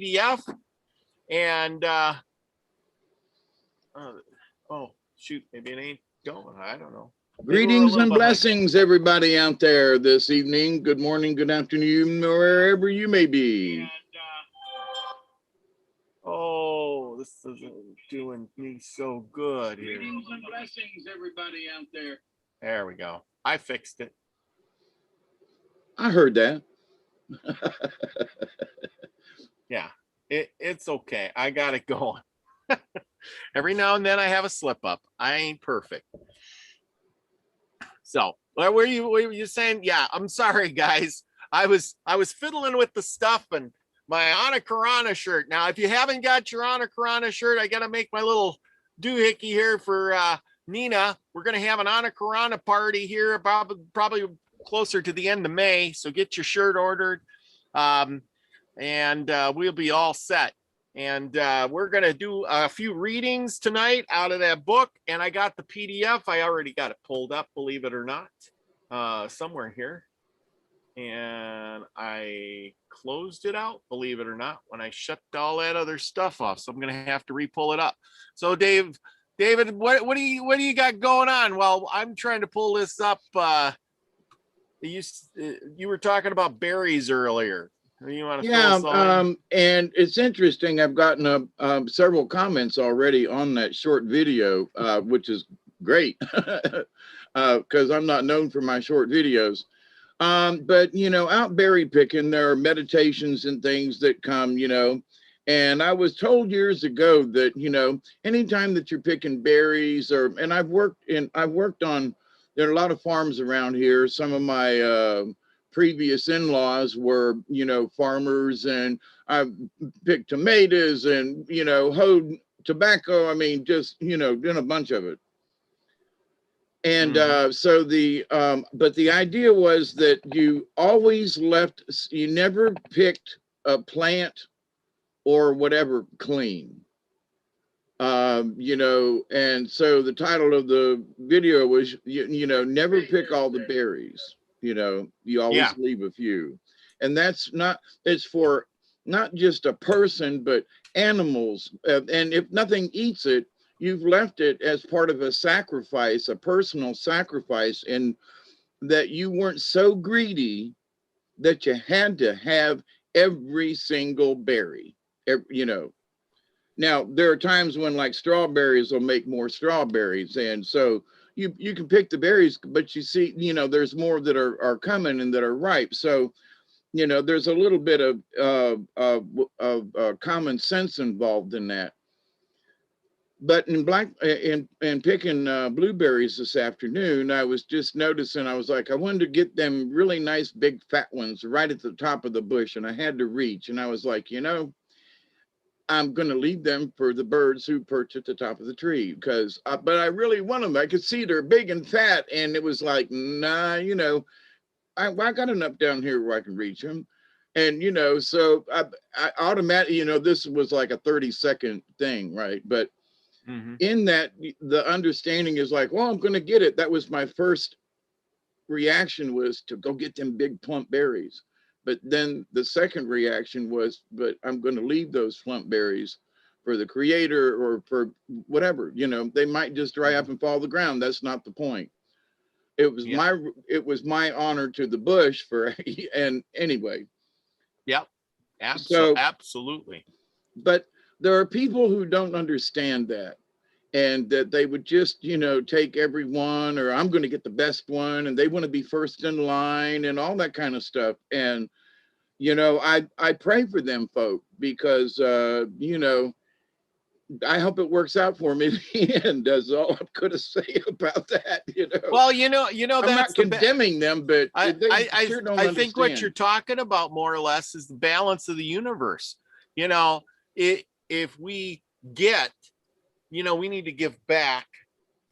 PDF. And oh shoot, maybe it ain't going. I don't know. Greetings and blessings, everybody out there this evening. Good morning, good afternoon, wherever you may be. Oh, this isn't doing me so good here. Greetings and blessings, everybody out there. There we go. I fixed it. I heard that. Yeah, it's okay. I got it going. Every now and then I have a slip up. I ain't perfect. So what were you saying? Yeah, I'm sorry, guys. I was fiddling with the stuff and my Ana Karana shirt. Now, if you haven't got your Ana Karana shirt, I got to make my little doohickey here for Nina. We're going to have an Ana Karana party here probably closer to the end of May. So get your shirt ordered and we'll be all set. And we're going to do a few readings tonight out of that book. And I got the PDF. I already got it pulled up, believe it or not, somewhere here. And I closed it out, believe it or not, when I shut all that other stuff off. So I'm going to have to re-pull it up. So David, what do you got going on? Well, I'm trying to pull this up. You were talking about berries earlier. You want to and it's interesting. I've gotten several comments already on that short video, which is great because I'm not known for my short videos. But out berry picking, there are meditations and things that come, and I was told years ago that anytime that you're picking berries, and I've worked on, there are a lot of farms around here. Some of my previous in-laws were, farmers, and I picked tomatoes and, hoed tobacco. I mean, just, doing a bunch of it. And so but the idea was that you always you never picked a plant or whatever clean. And so the title of the video was, never pick all the berries. You always leave a few. And it's for not just a person, but animals. And if nothing eats it, you've left it as part of a sacrifice, a personal sacrifice, and that you weren't so greedy that you had to have every single berry, Now, there are times when like strawberries will make more strawberries. And so you can pick the berries, but you see, there's more that are coming and that are ripe. So, there's a little bit of common sense involved in that. But in picking blueberries this afternoon, I was just noticing, I was like, I wanted to get them really nice, big, fat ones right at the top of the bush. And I had to reach. And I was like, I'm going to leave them for the birds who perch at the top of the tree but I really want them. I could see they're big and fat. And it was like, nah, I got enough down here where I can reach them. And, so I automatically, this was like a 30-second thing, right? But in that, the understanding is like, well, I'm going to get it. That was my first reaction, was to go get them big plump berries. But then the second reaction was, but I'm going to leave those plump berries for the creator or for whatever, they might just dry up and fall to the ground. That's not the point. It was my honor to the bush and anyway. Yep. Absolutely. But there are people who don't understand that, and that they would just, take every one, or I'm going to get the best one, and they want to be first in line and all that kind of stuff. And, I pray for them folk because, I hope it works out for me in the end. That's all I'm going to say about that. Well, I'm not condemning them, but I think what you're talking about more or less is the balance of the universe. If we get, we need to give back.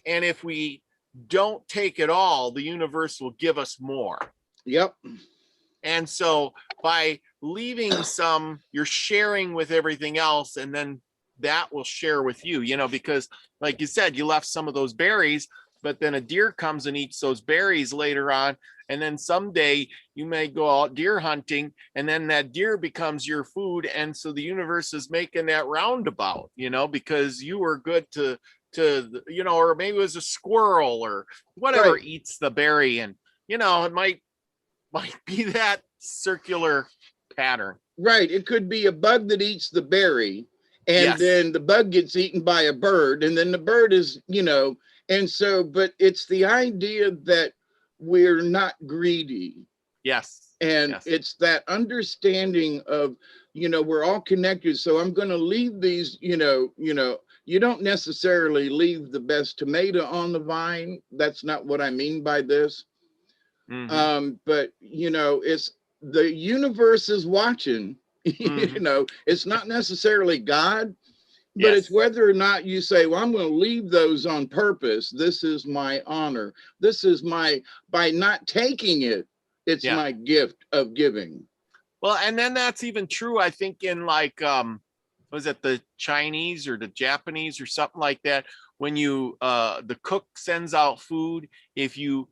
And if we don't take it all, the universe will give us more. Yep. And so by leaving some, you're sharing with everything else, and then that will share with you, because like you said, you left some of those berries. but then a deer comes and eats those berries later on. And then someday you may go out deer hunting, and then that deer becomes your food. And so the universe is making that roundabout, because you were good to, or maybe it was a squirrel or whatever Right. eats the berry. And, it might be that circular pattern. Right. It could be a bug that eats the berry, and Yes. then the bug gets eaten by a bird, and then the bird is, and so, but it's the idea that we're not greedy. Yes. And yes. it's that understanding of, we're all connected. So I'm going to leave these, you don't necessarily leave the best tomato on the vine. That's not what I mean by this. But it's the universe is watching. It's not necessarily God, but it's whether or not you say, well, I'm going to leave those on purpose. This is my honor. This is by not taking it, it's my gift of giving. Well, and then that's even true, I think, in like, was it the Chinese or the Japanese or something like that? When the cook sends out food, if you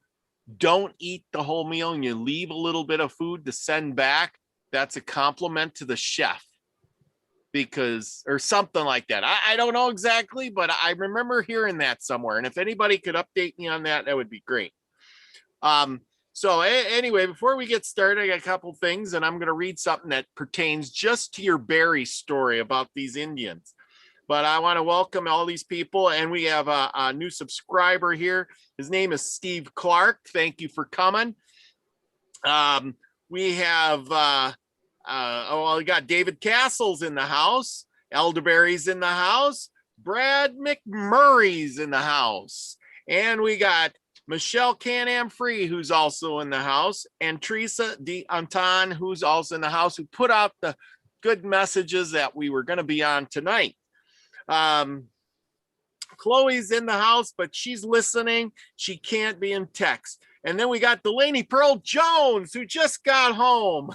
don't eat the whole meal and you leave a little bit of food to send back, that's a compliment to the chef, or something like that. I don't know exactly, but I remember hearing that somewhere. And if anybody could update me on that, that would be great. So anyway, before we get started, I got a couple things, and I'm going to read something that pertains just to your berry story about these Indians. But I want to welcome all these people, and we have a new subscriber here. His name is Steve Clark. Thank you for coming. We have, we got David Castle's in the house. Elderberry's in the house. Brad McMurray's in the house. And we got Michelle Can-Am Free, who's also in the house, and Teresa D'Anton, who's also in the house, who put out the good messages that we were going to be on tonight. Chloe's in the house, but she's listening. She can't be in text. And then we got Delaney Pearl Jones, who just got home.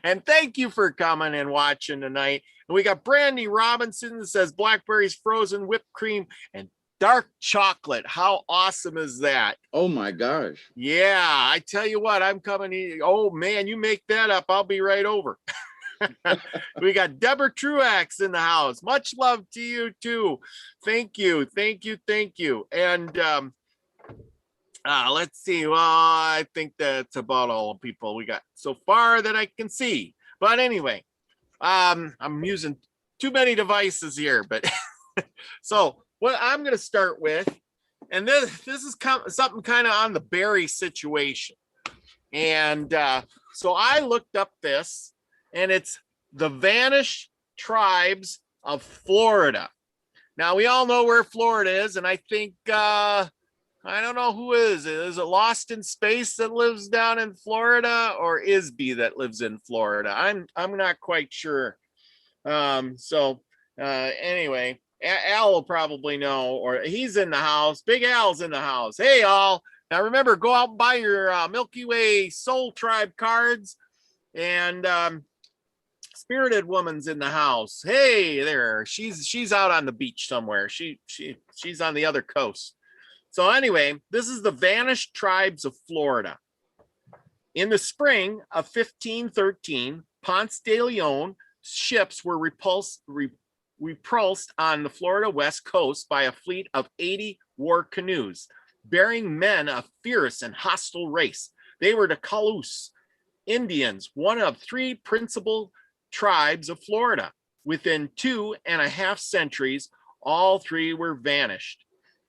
And thank you for coming and watching tonight. And we got Brandy Robinson that says blackberries, frozen, whipped cream, and dark chocolate. How awesome is that? Oh my gosh. Yeah, I tell you what, I'm coming. Oh man, you make that up, I'll be right over. We got Deborah Truax in the house. Much love to you too. Thank you. And let's see. Well, I think that's about all the people we got so far that I can see. But anyway, I'm using too many devices here, but so what I'm going to start with, and this is something kind of on the berry situation. And so I looked up this, and it's the vanished tribes of Florida. Now, we all know where Florida is, and I think, I don't know who is it. Is it Lost in Space that lives down in Florida, or Isby that lives in Florida? I'm not quite sure. Anyway, Al will probably know, or he's in the house. Big Al's in the house. Hey, Al. Now, remember, go out and buy your Milky Way Soul Tribe cards. And Spirited Woman's in the house. Hey there. She's out on the beach somewhere. She's on the other coast. So anyway, this is the vanished tribes of Florida. In the spring of 1513, Ponce de Leon ships were repulsed on the Florida west coast by a fleet of 80 war canoes, bearing men of fierce and hostile race. They were the Caloos Indians, one of three principal tribes of Florida. Within 2.5 centuries, all three were vanished,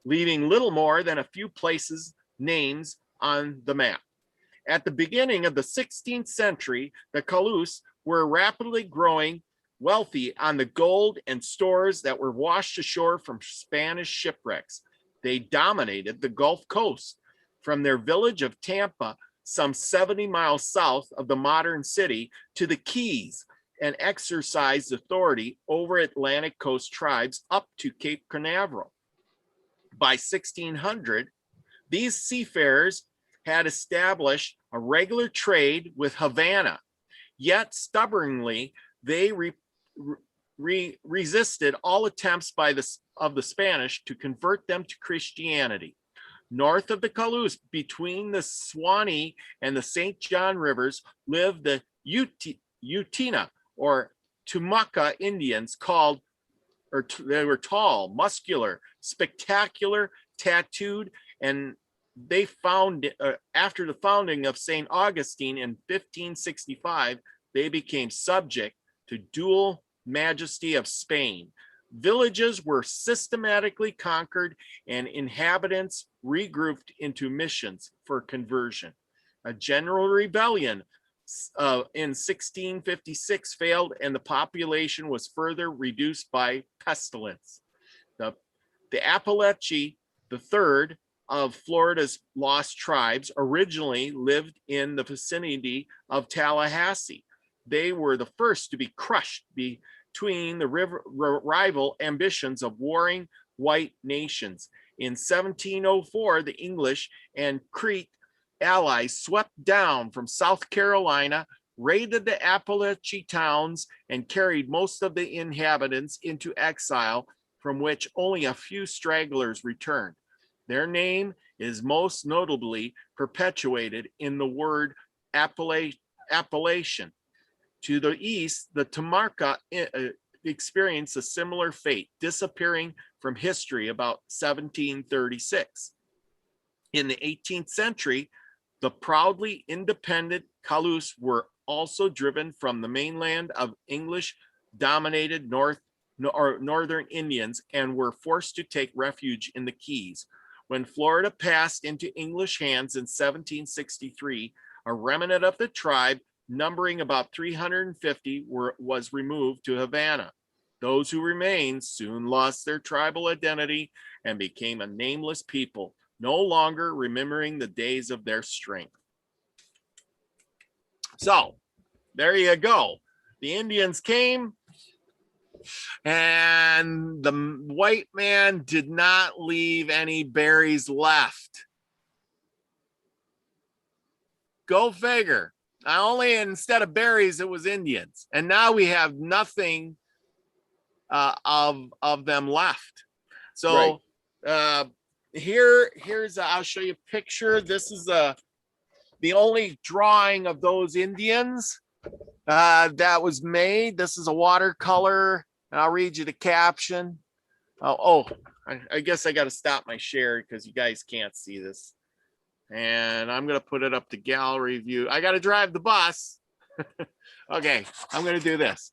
leaving little more than a few places' names on the map. At the beginning of the 16th century, the Caloos were rapidly growing wealthy on the gold and stores that were washed ashore from Spanish shipwrecks. They dominated the Gulf Coast from their village of Tampa, some 70 miles south of the modern city, to the Keys, and exercised authority over Atlantic coast tribes up to Cape Canaveral. By 1600, these seafarers had established a regular trade with Havana, yet stubbornly they resisted all attempts of the Spanish to convert them to Christianity. North of the Calous, between the Swanee and the St. John rivers, lived the Utina or Tumaca Indians they were tall, muscular, spectacular, tattooed, and they found after the founding of St. Augustine in 1565, they became subject to dual majesty of Spain. Villages were systematically conquered and inhabitants regrouped into missions for conversion. A general rebellion in 1656 failed, and the population was further reduced by pestilence. The Apalachee, the third of Florida's lost tribes, originally lived in the vicinity of Tallahassee. They were the first to be crushed between the rival ambitions of warring white nations. In 1704, the English and Creek allies swept down from South Carolina, raided the Apalachee towns, and carried most of the inhabitants into exile, from which only a few stragglers returned. Their name is most notably perpetuated in the word Appalachian. To the east, the Tumaca experienced a similar fate, disappearing from history about 1736. In the 18th century, the proudly independent Calous were also driven from the mainland of English-dominated northern Indians and were forced to take refuge in the Keys. When Florida passed into English hands in 1763, a remnant of the tribe, numbering about 350, was removed to Havana. Those who remained soon lost their tribal identity and became a nameless people, no longer remembering the days of their strength. So, there you go. The Indians came, and the white man did not leave any berries left. Go figure. Only instead of berries, it was Indians. And now we have nothing of them left. So here's I'll show you a picture. This is the only drawing of those Indians that was made. This is a watercolor. And I'll read you the caption. I guess I got to stop my share because you guys can't see this. And I'm going to put it up to gallery view. I got to drive the bus. Okay, I'm going to do this.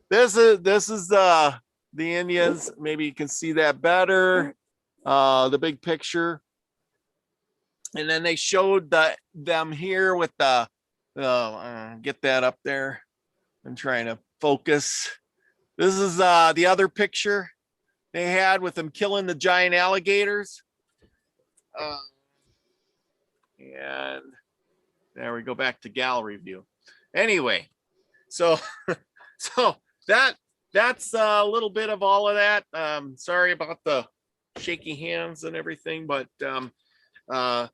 This is the Indians. Maybe you can see that better. The big picture. And then they showed them here with the get that up there. I'm trying to focus. This is the other picture they had with them killing the giant alligators. And there we go, back to gallery view. Anyway, so that's a little bit of all of that. Sorry about the shaky hands and everything, but well,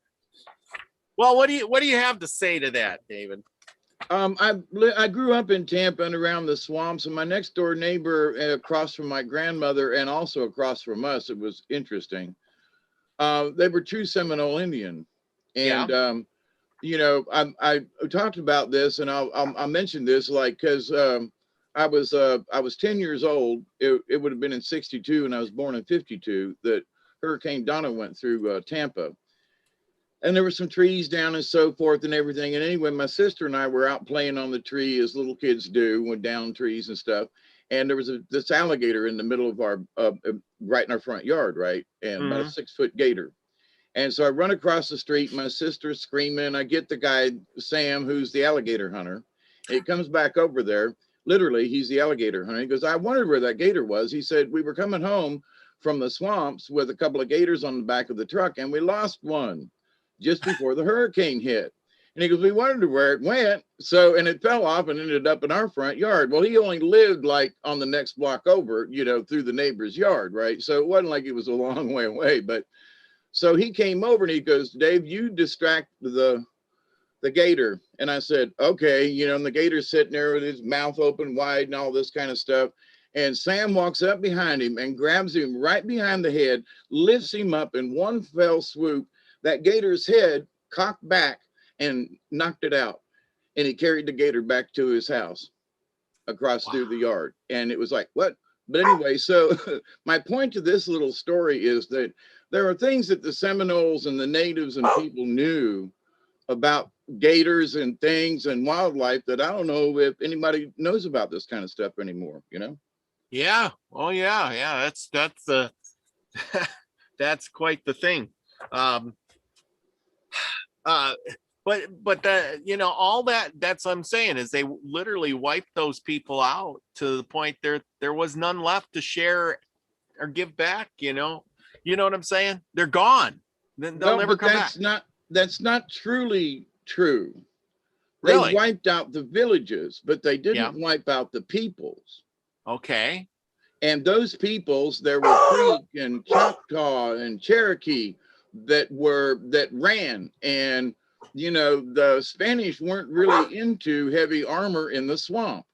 what do you have to say to that, David? I grew up in Tampa and around the swamps, and my next door neighbor across from my grandmother and also across from us, it was interesting. They were true Seminole Indian. And, yeah. You know, I talked about this, and I'll mention this, like, because I was 10 years old. It would have been in 62, and I was born in 52, that Hurricane Donna went through Tampa. And there were some trees down and so forth and everything. And anyway, my sister and I were out playing on the tree as little kids do, with down trees and stuff. And there was this alligator in the middle of our, right in our front yard, right? And about a 6-foot gator. And so I run across the street, my sister's screaming. I get the guy, Sam, who's the alligator hunter. And he comes back over there. Literally, he's the alligator hunter. He goes, I wondered where that gator was. He said, we were coming home from the swamps with a couple of gators on the back of the truck, and we lost one just before the hurricane hit. And he goes, we wondered where it went. So, and it fell off and ended up in our front yard. Well, he only lived like on the next block over, you know, through the neighbor's yard, right? So it wasn't like it was a long way away, but so he came over and he goes, Dave, you distract the gator. And I said, okay, you know, and the gator's sitting there with his mouth open wide and all this kind of stuff. And Sam walks up behind him and grabs him right behind the head, lifts him up in one fell swoop, that gator's head cocked back and knocked it out. And he carried the gator back to his house across through the yard. And it was like, what? But anyway, so my point to this little story is that there are things that the Seminoles and the natives and people knew about gators and things and wildlife that I don't know if anybody knows about this kind of stuff anymore, you know? Yeah. Oh yeah. Yeah. That's the, that's quite the thing. But the, you know, all that's what I'm saying is they literally wiped those people out to the point there was none left to share or give back, you know what I'm saying? They're gone. Then they'll never come back. That's not truly true. Really? They wiped out the villages, but they didn't wipe out the peoples. Okay. And those peoples, there were Creek and Choctaw and Cherokee that ran. And, you know, the Spanish weren't really into heavy armor in the swamp.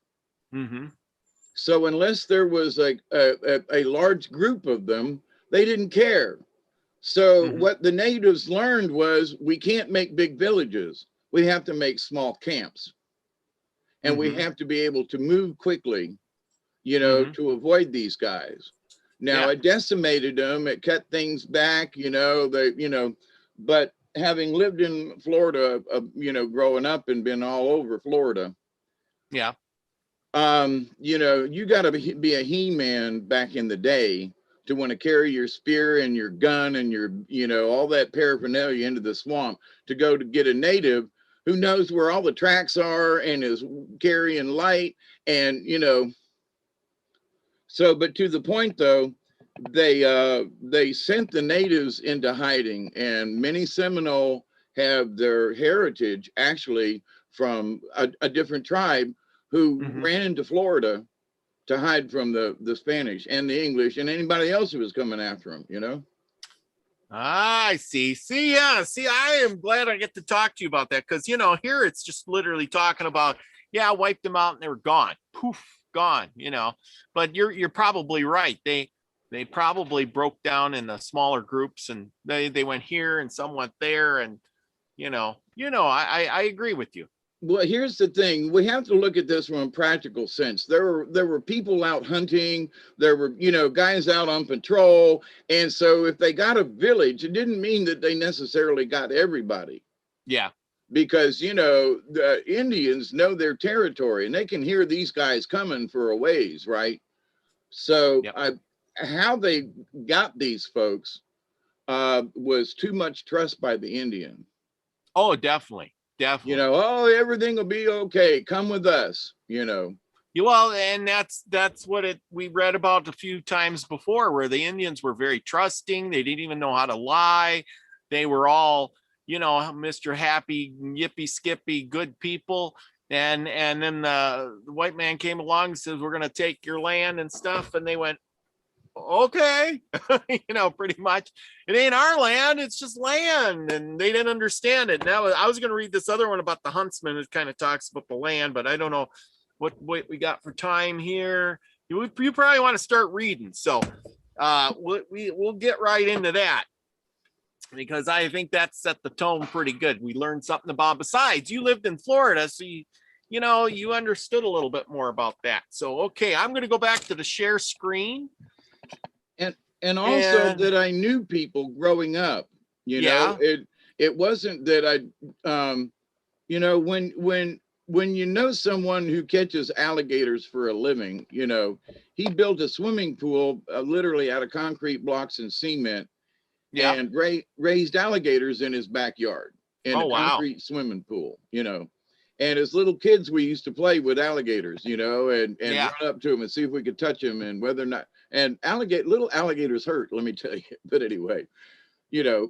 Mm-hmm. So unless there was a large group of them, they didn't care. So what the natives learned was we can't make big villages. We have to make small camps. And we have to be able to move quickly, you know, to avoid these guys. Now it decimated them, it cut things back, you know, but having lived in Florida, you know, growing up and been all over Florida. Yeah. You know, you got to be a He-Man back in the day to want to carry your spear and your gun and your, you know, all that paraphernalia into the swamp to go to get a native who knows where all the tracks are and is carrying light and, you know. So, but to the point though, they sent the natives into hiding, and many Seminole have their heritage actually from a different tribe who ran into Florida to hide from the Spanish and the English and anybody else who was coming after them, you know? I see. Yeah. See, I am glad I get to talk to you about that because, you know, here it's just literally talking about, yeah, wiped them out and they were gone. Poof, gone, you know. But you're probably right. They probably broke down in the smaller groups and they went here and some went there. And, you know, I agree with you. Well, here's the thing. We have to look at this from a practical sense. There were people out hunting. There were, you know, guys out on patrol. And so if they got a village, it didn't mean that they necessarily got everybody. Yeah. Because, you know, the Indians know their territory and they can hear these guys coming for a ways, right? So how they got these folks was too much trust by the Indian. Oh, definitely. Definitely. You know, oh, everything will be okay. Come with us, you know. Well, and that's what we read about a few times before, where the Indians were very trusting. They didn't even know how to lie. They were all, you know, Mr. Happy, yippee skippy, good people. And then the white man came along and says, we're going to take your land and stuff. And they went, okay, you know, pretty much it ain't our land, it's just land. And they didn't understand it. Now I was going to read this other one about the huntsman. It kind of talks about the land, but I don't know what we got for time here. You probably want to start reading. So we'll get right into that because I think that set the tone pretty good. We learned something about, besides you lived in Florida, so you know, you understood a little bit more about that. So, okay, I'm going to go back to the share screen. And also that I knew people growing up, you know, it wasn't that I, you know, when you know someone who catches alligators for a living, you know, he built a swimming pool literally out of concrete blocks and cement and raised alligators in his backyard in a concrete swimming pool, you know. And as little kids, we used to play with alligators, you know, and run up to them and see if we could touch them and whether or not. And little alligators hurt, let me tell you. But anyway, you know,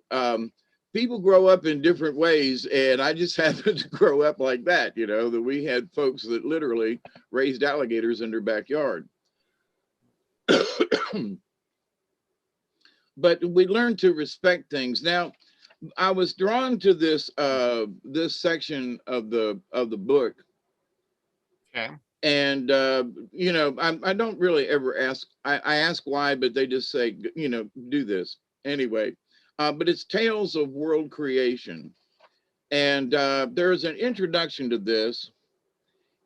people grow up in different ways. And I just happened to grow up like that, you know, that we had folks that literally raised alligators in their backyard. But we learned to respect things. Now, I was drawn to this this section of the book. Okay. And you know, I don't really ever ask. I ask why, but they just say, you know, do this anyway. but it's Tales of World Creation. And there's an introduction to this,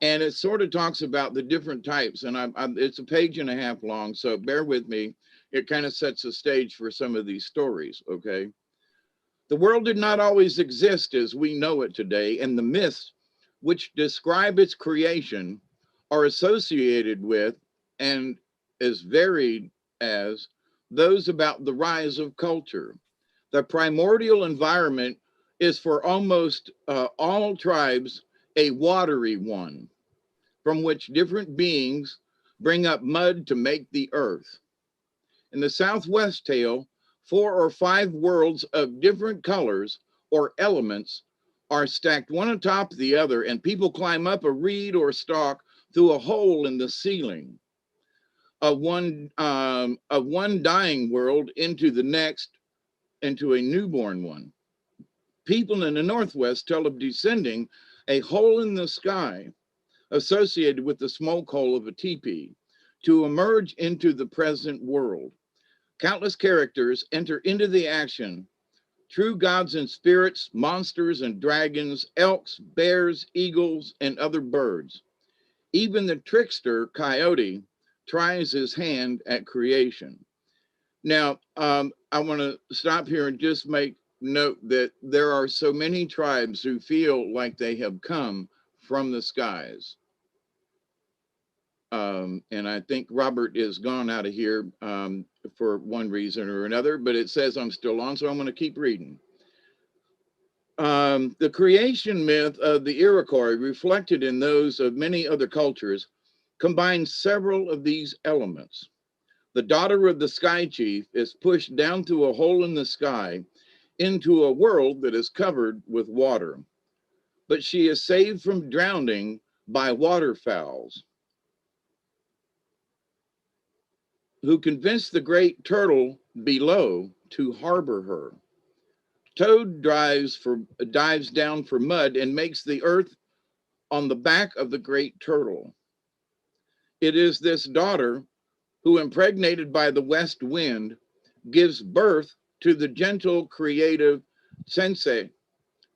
and it sort of talks about the different types. And it's a page and a half long, so bear with me. It kind of sets the stage for some of these stories, okay? The world did not always exist as we know it today, and the myths which describe its creation are associated with and as varied as those about the rise of culture. The primordial environment is for almost all tribes a watery one, from which different beings bring up mud to make the earth. In the Southwest tale, 4 or 5 worlds of different colors or elements are stacked one atop the other, and people climb up a reed or stalk through a hole in the ceiling of one dying world into the next, into a newborn one. People in the Northwest tell of descending a hole in the sky associated with the smoke hole of a teepee to emerge into the present world. Countless characters enter into the action: true gods and spirits, monsters and dragons, elks, bears, eagles, and other birds. Even the trickster coyote tries his hand at creation. Now, I want to stop here and just make note that there are so many tribes who feel like they have come from the skies. And I think Robert is gone out of here for one reason or another, but it says I'm still on, so I'm going to keep reading. The creation myth of the Iroquois, reflected in those of many other cultures, combines several of these elements. The daughter of the sky chief is pushed down through a hole in the sky into a world that is covered with water, but she is saved from drowning by waterfowls, who convince the great turtle below to harbor her. Toad dives down for mud and makes the earth on the back of the great turtle. It is this daughter who, impregnated by the west wind, gives birth to the gentle, creative Sensei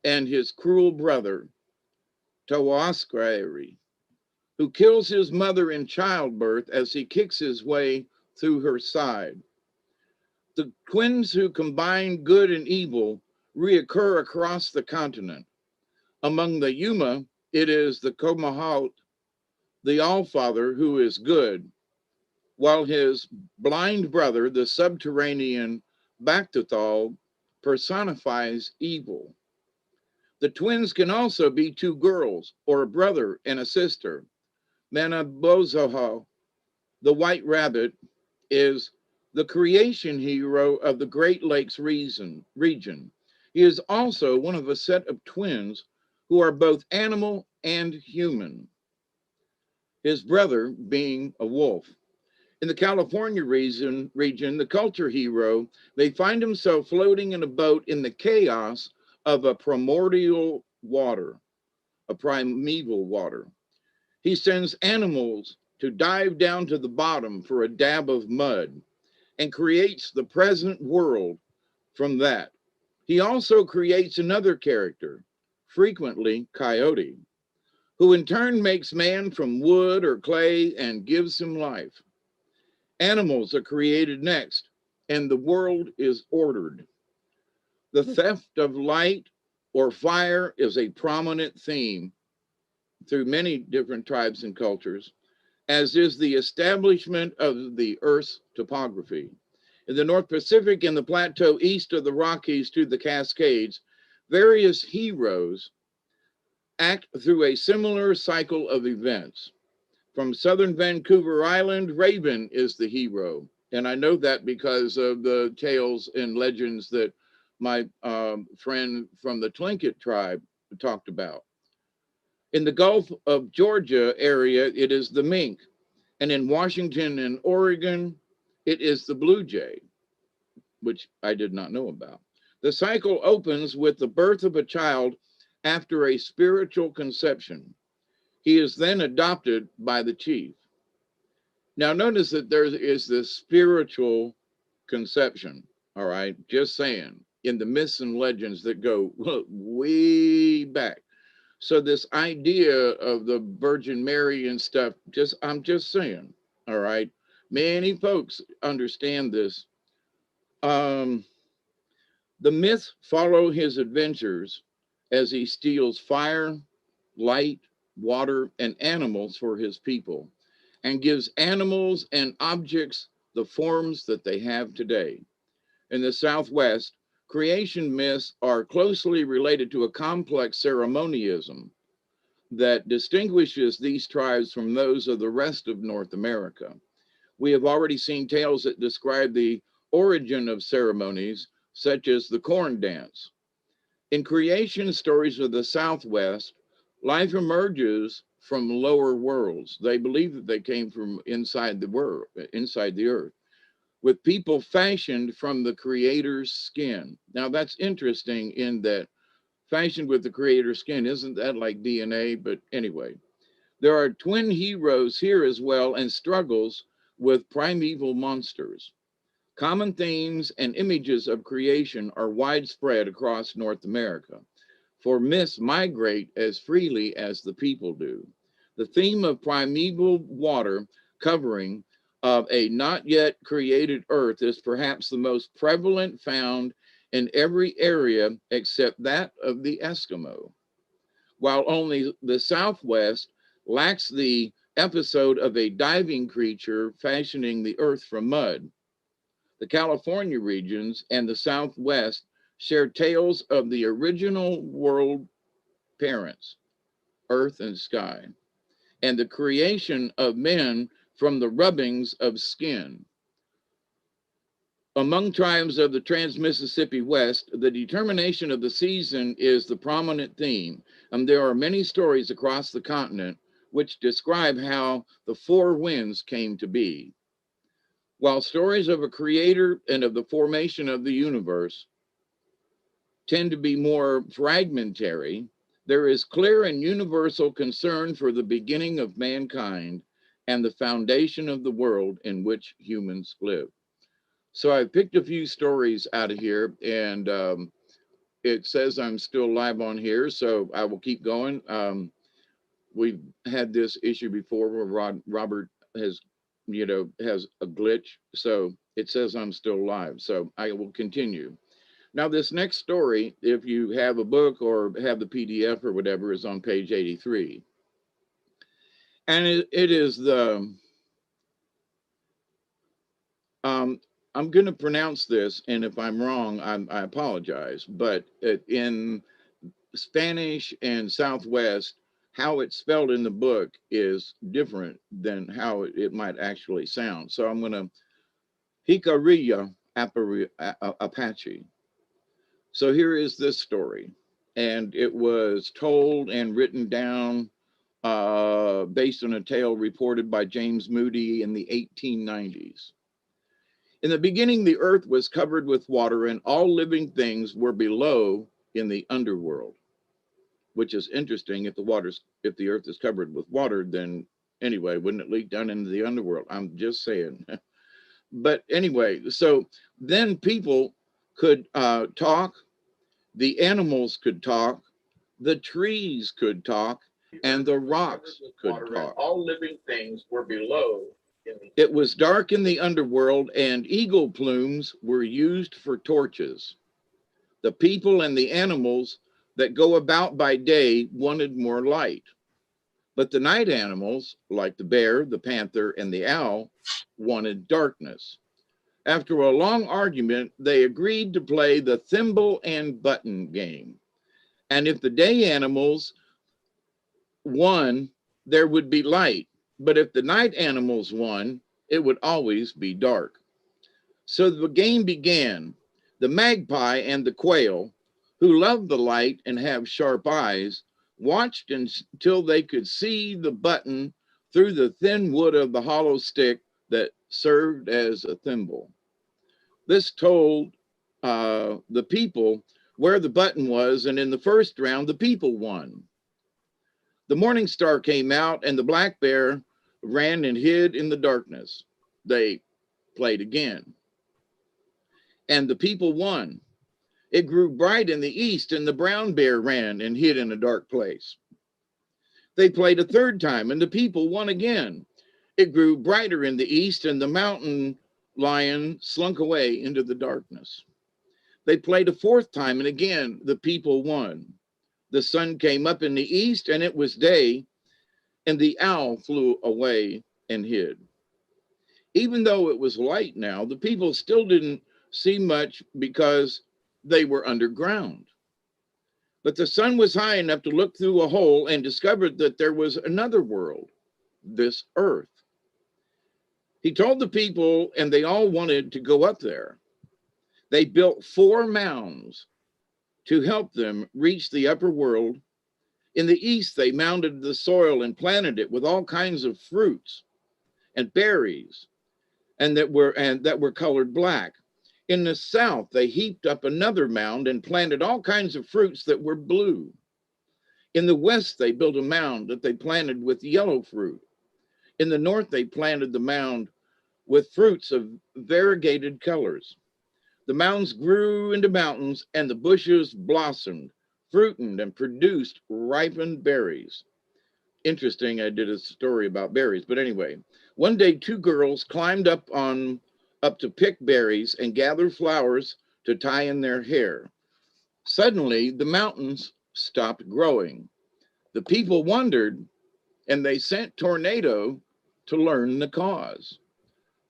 and his cruel brother, Tawaskari, who kills his mother in childbirth as he kicks his way through her side. The twins who combine good and evil reoccur across the continent. Among the Yuma, it is the Komahaut, the Allfather, who is good, while his blind brother, the subterranean Baktathal, personifies evil. The twins can also be 2 girls or a brother and a sister. Manabozoho, the white rabbit, is the creation hero of the Great Lakes region. He is also one of a set of twins who are both animal and human, his brother being a wolf. In the California region, the culture hero, they find himself floating in a boat in the chaos of a primordial water, a primeval water. He sends animals to dive down to the bottom for a dab of mud and creates the present world from that. He also creates another character, frequently Coyote, who in turn makes man from wood or clay and gives him life. Animals are created next, and the world is ordered. The theft of light or fire is a prominent theme through many different tribes and cultures, as is the establishment of the Earth's topography. In the North Pacific and the plateau east of the Rockies to the Cascades, various heroes act through a similar cycle of events. From southern Vancouver Island, Raven is the hero. And I know that because of the tales and legends that my friend from the Tlingit tribe talked about. In the Gulf of Georgia area, it is the mink. And in Washington and Oregon, it is the blue jay, which I did not know about. The cycle opens with the birth of a child after a spiritual conception. He is then adopted by the chief. Now, notice that there is this spiritual conception, all right? Just saying. in the myths and legends that go way back. So this idea of the Virgin Mary and stuff, I'm just saying, all right. Many folks understand this. Um, the myths follow his adventures as he steals fire, light, water, and animals for his people, and gives animals and objects the forms that they have today. In the Southwest, creation myths are closely related to a complex ceremonialism that distinguishes these tribes from those of the rest of North America. We have already seen tales that describe the origin of ceremonies, such as the corn dance. In creation stories of the Southwest, life emerges from lower worlds. They believe that they came from inside the world, inside the earth, with people fashioned from the creator's skin. Now that's interesting in that fashioned with the creator's skin, isn't that like DNA? But anyway, there are twin heroes here as well and struggles with primeval monsters. Common themes and images of creation are widespread across North America, for myths migrate as freely as the people do. The theme of primeval water covering of a not yet created earth is perhaps the most prevalent found in every area except that of the Eskimo. While only the Southwest lacks the episode of a diving creature fashioning the earth from mud, the California regions and the Southwest share tales of the original world parents, earth and sky, and the creation of men from the rubbings of skin. Among tribes of the Trans-Mississippi West, the determination of the season is the prominent theme, and there are many stories across the continent which describe how the four winds came to be. While stories of a creator and of the formation of the universe tend to be more fragmentary, there is clear and universal concern for the beginning of mankind and the foundation of the world in which humans live. So I picked a few stories out of here, and it says I'm still live on here, so I will keep going. We've had this issue before where Robert has, has a glitch. So it says I'm still live. So I will continue. Now, this next story, if you have a book or have the PDF or whatever, is on page 83. And it is the, I'm going to pronounce this, and if I'm wrong, I apologize. But in Spanish and Southwest, how it's spelled in the book is different than how it might actually sound. So I'm going to Jicarilla Apache. So here is this story, and it was told and written down based on a tale reported by James Moody in the 1890s. In the beginning, the earth was covered with water, and all living things were below in the underworld. Which is interesting. If the earth is covered with water, then anyway, wouldn't it leak down into the underworld? I'm just saying. But anyway, so then people could talk, the animals could talk, the trees could talk, and the rocks could talk. All living things were below. It was dark in the underworld, and eagle plumes were used for torches. The people and the animals that go about by day wanted more light. But the night animals, like the bear, the panther, and the owl, wanted darkness. After a long argument, they agreed to play the thimble and button game. And if the day animals won, there would be light. But if the night animals won, it would always be dark. So the game began. The magpie and the quail, who love the light and have sharp eyes, watched until they could see the button through the thin wood of the hollow stick that served as a thimble. This told the people where the button was, and in the first round, the people won. The morning star came out, and the black bear ran and hid in the darkness. They played again, and the people won. It grew bright in the east, and the brown bear ran and hid in a dark place. They played a third time, and the people won again. It grew brighter in the east, and the mountain lion slunk away into the darkness. They played a fourth time, and again the people won. The sun came up in the east, and it was day, and the owl flew away and hid. Even though it was light now, the people still didn't see much because they were underground. But the sun was high enough to look through a hole and discovered that there was another world, this earth. He told the people, and they all wanted to go up there. They built 4 mounds to help them reach the upper world. In the east, they mounded the soil and planted it with all kinds of fruits and berries, and that were colored black. In the south, they heaped up another mound and planted all kinds of fruits that were blue. In the west, they built a mound that they planted with yellow fruit. In the north, they planted the mound with fruits of variegated colors. The mounds grew into mountains, and the bushes blossomed, fruited, and produced ripened berries. Interesting, I did a story about berries, but anyway. One day, 2 girls climbed up to pick berries and gather flowers to tie in their hair. Suddenly, the mountains stopped growing. The people wondered, and they sent Tornado to learn the cause.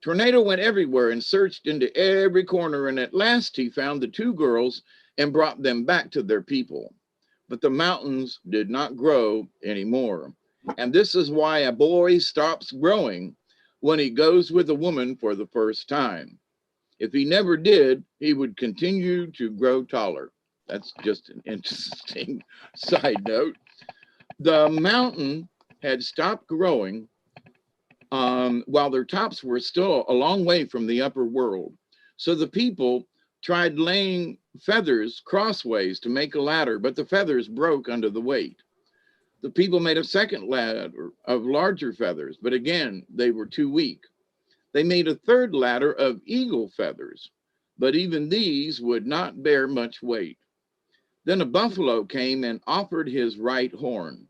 Tornado went everywhere and searched into every corner, and at last he found the 2 girls and brought them back to their people. But the mountains did not grow anymore. And this is why a boy stops growing when he goes with a woman for the first time. If he never did, he would continue to grow taller. That's just an interesting side note. The mountain had stopped growing while their tops were still a long way from the upper world. So the people tried laying feathers crossways to make a ladder, but the feathers broke under the weight. The people made a second ladder of larger feathers, but again, they were too weak. They made a third ladder of eagle feathers, but even these would not bear much weight. Then a buffalo came and offered his right horn,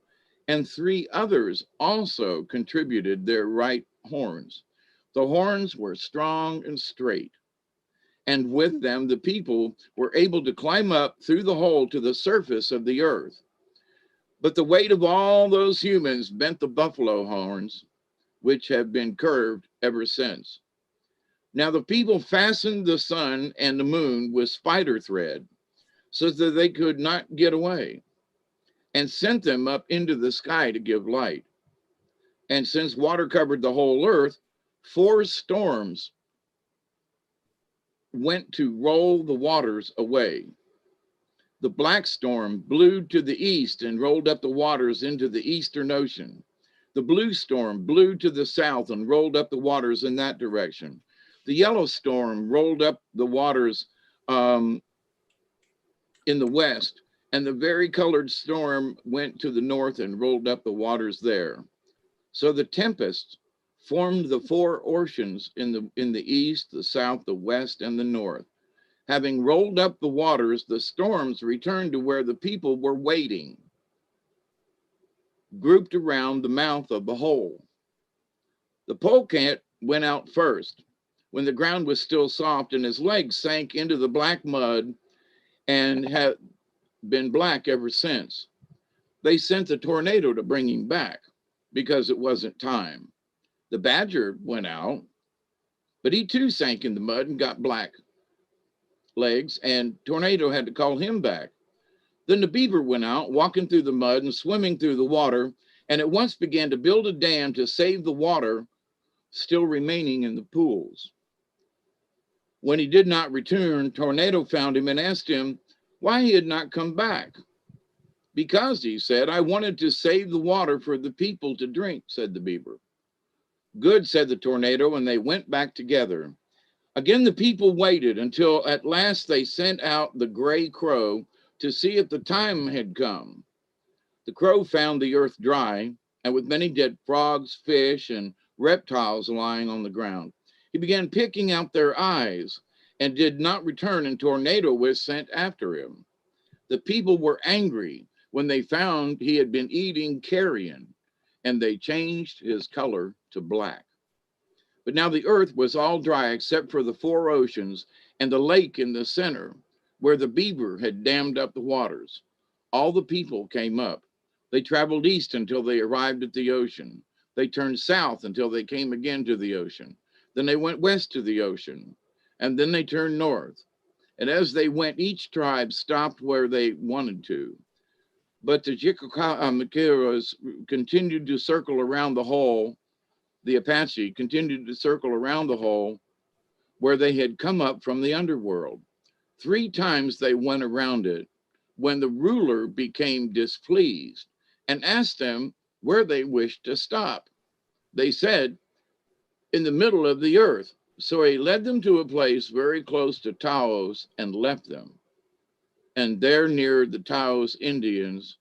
and 3 others also contributed their right horns. The horns were strong and straight, and with them the people were able to climb up through the hole to the surface of the earth. But the weight of all those humans bent the buffalo horns, which have been curved ever since. Now the people fastened the sun and the moon with spider thread so that they could not get away, and sent them up into the sky to give light. And since water covered the whole earth, 4 storms went to roll the waters away. The black storm blew to the east and rolled up the waters into the eastern ocean. The blue storm blew to the south and rolled up the waters in that direction. The yellow storm rolled up the waters in the west, and the varicolored storm went to the north and rolled up the waters there. So the tempest formed the 4 oceans in the east, the south, the west, and the north. Having rolled up the waters, the storms returned to where the people were waiting, grouped around the mouth of the hole. The polecat went out first, when the ground was still soft, and his legs sank into the black mud and have been black ever since. They sent the tornado to bring him back because it wasn't time. The badger went out, but he too sank in the mud and got black legs, and Tornado had to call him back. Then the beaver went out, walking through the mud and swimming through the water, and at once began to build a dam to save the water still remaining in the pools. When he did not return, Tornado found him and asked him why he had not come back. Because, he said, I wanted to save the water for the people to drink, said the beaver. Good, said the tornado, and they went back together. Again, the people waited until at last they sent out the gray crow to see if the time had come. The crow found the earth dry, and with many dead frogs, fish, and reptiles lying on the ground. He began picking out their eyes and did not return, and tornado was sent after him. The people were angry when they found he had been eating carrion, and they changed his color to black. But now the earth was all dry except for the four oceans and the lake in the center, where the beaver had dammed up the waters. All the people came up. They traveled east until they arrived at the ocean. They turned south until they came again to the ocean. Then they went west to the ocean, and then they turned north. And as they went, each tribe stopped where they wanted to. But the Chickacaws continued to circle around the hole. The Apache continued to circle around the hole where they had come up from the underworld. 3 times they went around it when the ruler became displeased and asked them where they wished to stop. They said, in the middle of the earth. So he led them to a place very close to Taos and left them. And there near the Taos Indians,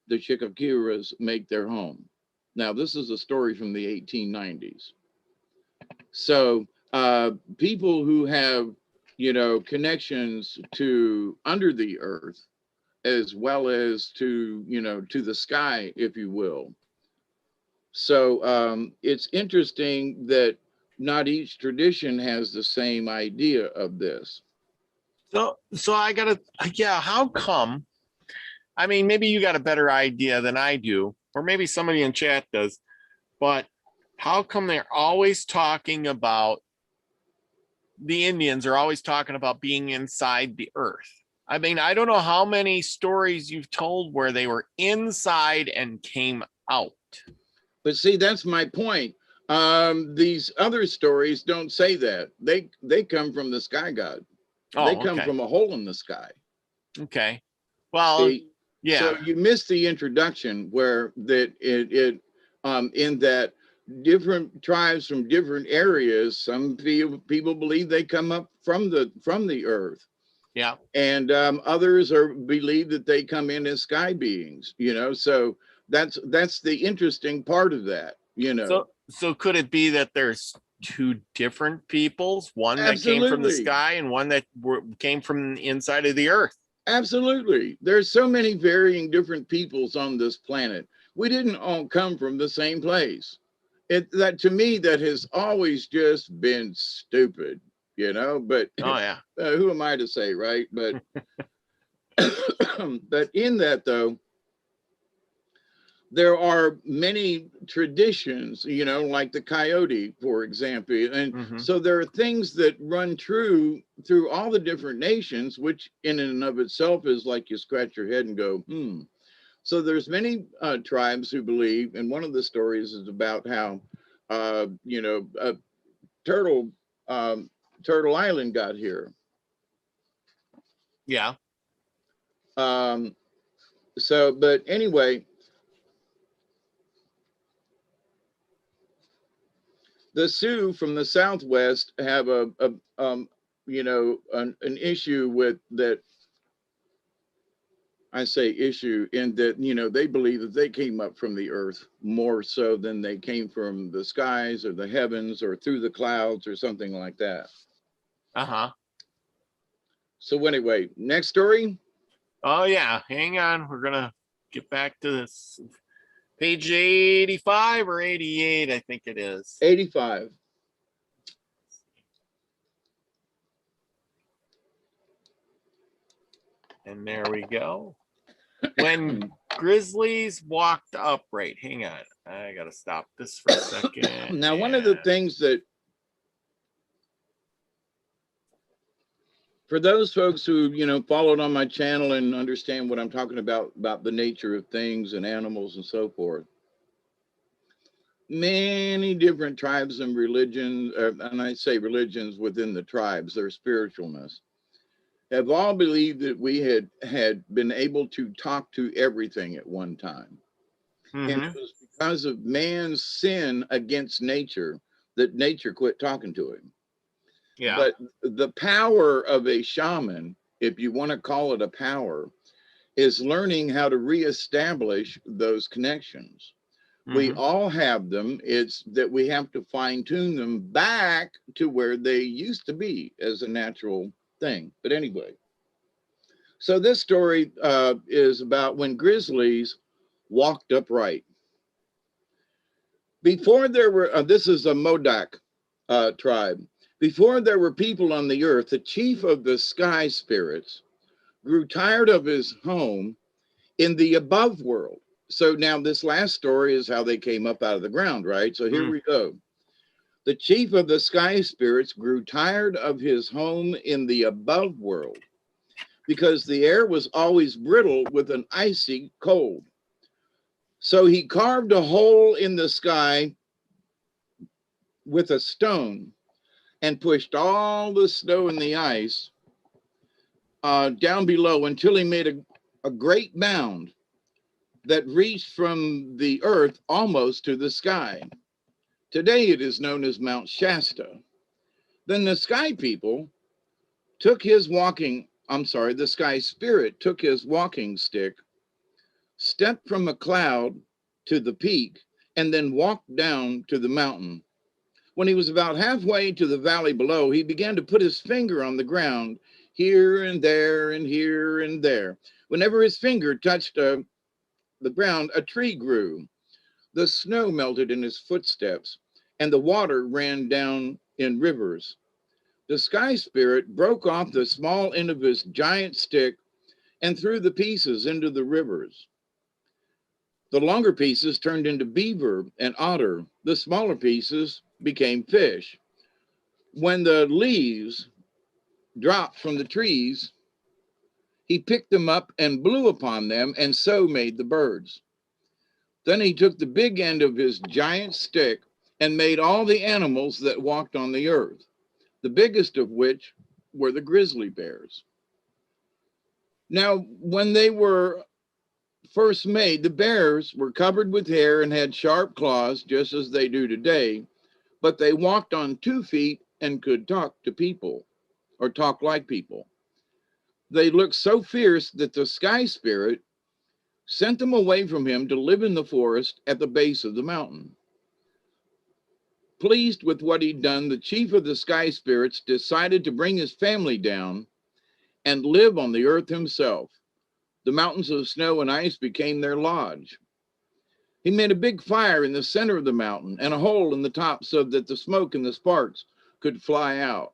the Chickacaws make their home. Now, this is a story from the 1890s. So people who have, connections to under the earth, as well as to, to the sky, if you will. So it's interesting that not each tradition has the same idea of this. So I gotta, how come? I mean, maybe you got a better idea than I do, or maybe somebody in chat does, but how come they're always talking about, the Indians are always talking about being inside the earth? I mean, I don't know how many stories you've told where they were inside and came out. But see, that's my point. These other stories don't say that. They come from the sky god. Oh, they come okay. from a hole in the sky. Okay. Well, see? Yeah. So you missed the introduction where that in that different tribes from different areas, some people believe they come up from the earth. Yeah. And others believe that they come in as sky beings, so that's the interesting part of that, So could it be that there's 2 different peoples, one Absolutely. that came from the sky and one that came from the inside of the earth? Absolutely. There's so many varying different peoples on this planet. We didn't all come from the same place. That to me, that has always just been stupid, but Oh yeah. Who am I to say, right? But but in that though, there are many traditions, like the coyote, for example. And so there are things that run true through all the different nations, which in and of itself is like you scratch your head and go, So there's many tribes who believe, and one of the stories is about how, Turtle Island got here. Yeah. But anyway, the Sioux from the Southwest have an issue with that. I say issue in that, they believe that they came up from the earth more so than they came from the skies or the heavens or through the clouds or something like that. Uh-huh. So anyway, next story. Oh yeah, hang on. We're gonna get back to this. Page 85 or 88, I think it is. 85. And there we go. When grizzlies walked upright. Hang on. I got to stop this for a second. Now, one of the things that, for those folks who, followed on my channel and understand what I'm talking about the nature of things and animals and so forth, many different tribes and religions, and I say religions within the tribes, their spiritualness, have all believed that we had been able to talk to everything at one time. And it was because of man's sin against nature that nature quit talking to him. Yeah. But the power of a shaman, if you want to call it a power, is learning how to reestablish those connections. We Hmm. all have them. It's that we have to fine tune them back to where they used to be as a natural thing. But anyway, so this story is about when grizzlies walked upright. Before there were, this is a Modoc tribe. Before there were people on the earth, the chief of the sky spirits grew tired of his home in the above world. So now this last story is how they came up out of the ground, right? So here Mm. we go. The chief of the sky spirits grew tired of his home in the above world because the air was always brittle with an icy cold. So he carved a hole in the sky with a stone and pushed all the snow and the ice down below until he made a great mound that reached from the earth almost to the sky. Today it is known as Mount Shasta. Then the sky people took his walking, I'm sorry, the sky spirit took his walking stick, stepped from a cloud to the peak, and then walked down to the mountain. When he was about halfway to the valley below, he began to put his finger on the ground here and there and here and there. Whenever his finger touched the ground, a tree grew. The snow melted in his footsteps, and the water ran down in rivers. The sky spirit broke off the small end of his giant stick and threw the pieces into the rivers. The longer pieces turned into beaver and otter. The smaller pieces became fish. When the leaves dropped from the trees, he picked them up and blew upon them, and so made the birds. Then he took the big end of his giant stick and made all the animals that walked on the earth, the biggest of which were the grizzly bears. Now, when they were first made, the bears were covered with hair and had sharp claws, just as they do today, but they walked on 2 feet and could talk to people or talk like people. They looked so fierce that the sky spirit sent them away from him to live in the forest at the base of the mountain. Pleased with what he'd done, the chief of the sky spirits decided to bring his family down and live on the earth himself. The mountains of snow and ice became their lodge. He made a big fire in the center of the mountain and a hole in the top so that the smoke and the sparks could fly out.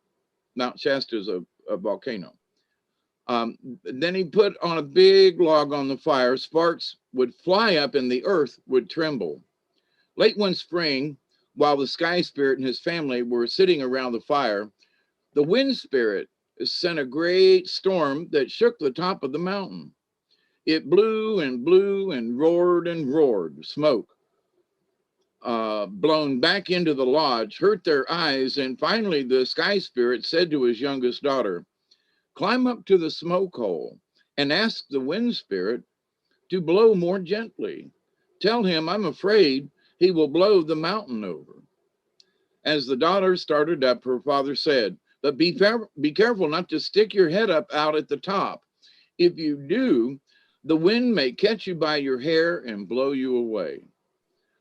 Mount Shasta is a volcano. Then he put on a big log on the fire. Sparks would fly up and the earth would tremble. Late one spring, while the sky spirit and his family were sitting around the fire, the wind spirit sent a great storm that shook the top of the mountain. It blew and roared. Smoke, blown back into the lodge, hurt their eyes, and finally the sky spirit said to his youngest daughter, "Climb up to the smoke hole and ask the wind spirit to blow more gently. Tell him I'm afraid he will blow the mountain over." As the daughter started up, her father said, "But be careful not to stick your head up out at the top. If you do, the wind may catch you by your hair and blow you away."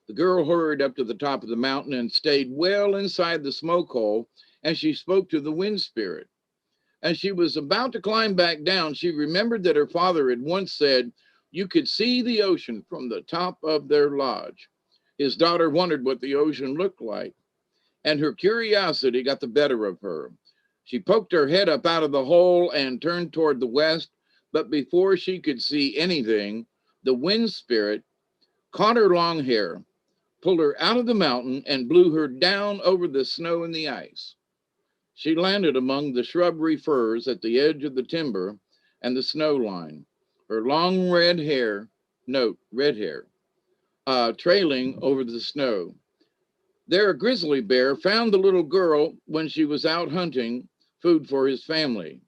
The girl hurried up to the top of the mountain and stayed well inside the smoke hole as she spoke to the wind spirit. As she was about to climb back down, she remembered that her father had once said, "You could see the ocean from the top of their lodge." His daughter wondered what the ocean looked like, and her curiosity got the better of her. She poked her head up out of the hole and turned toward the west, but before she could see anything, the wind spirit caught her long hair, pulled her out of the mountain, and blew her down over the snow and the ice. She landed among the shrubbery firs at the edge of the timber and the snow line, her long red hair, note, red hair, trailing over the snow. There, a grizzly bear found the little girl when she was out hunting food for his family.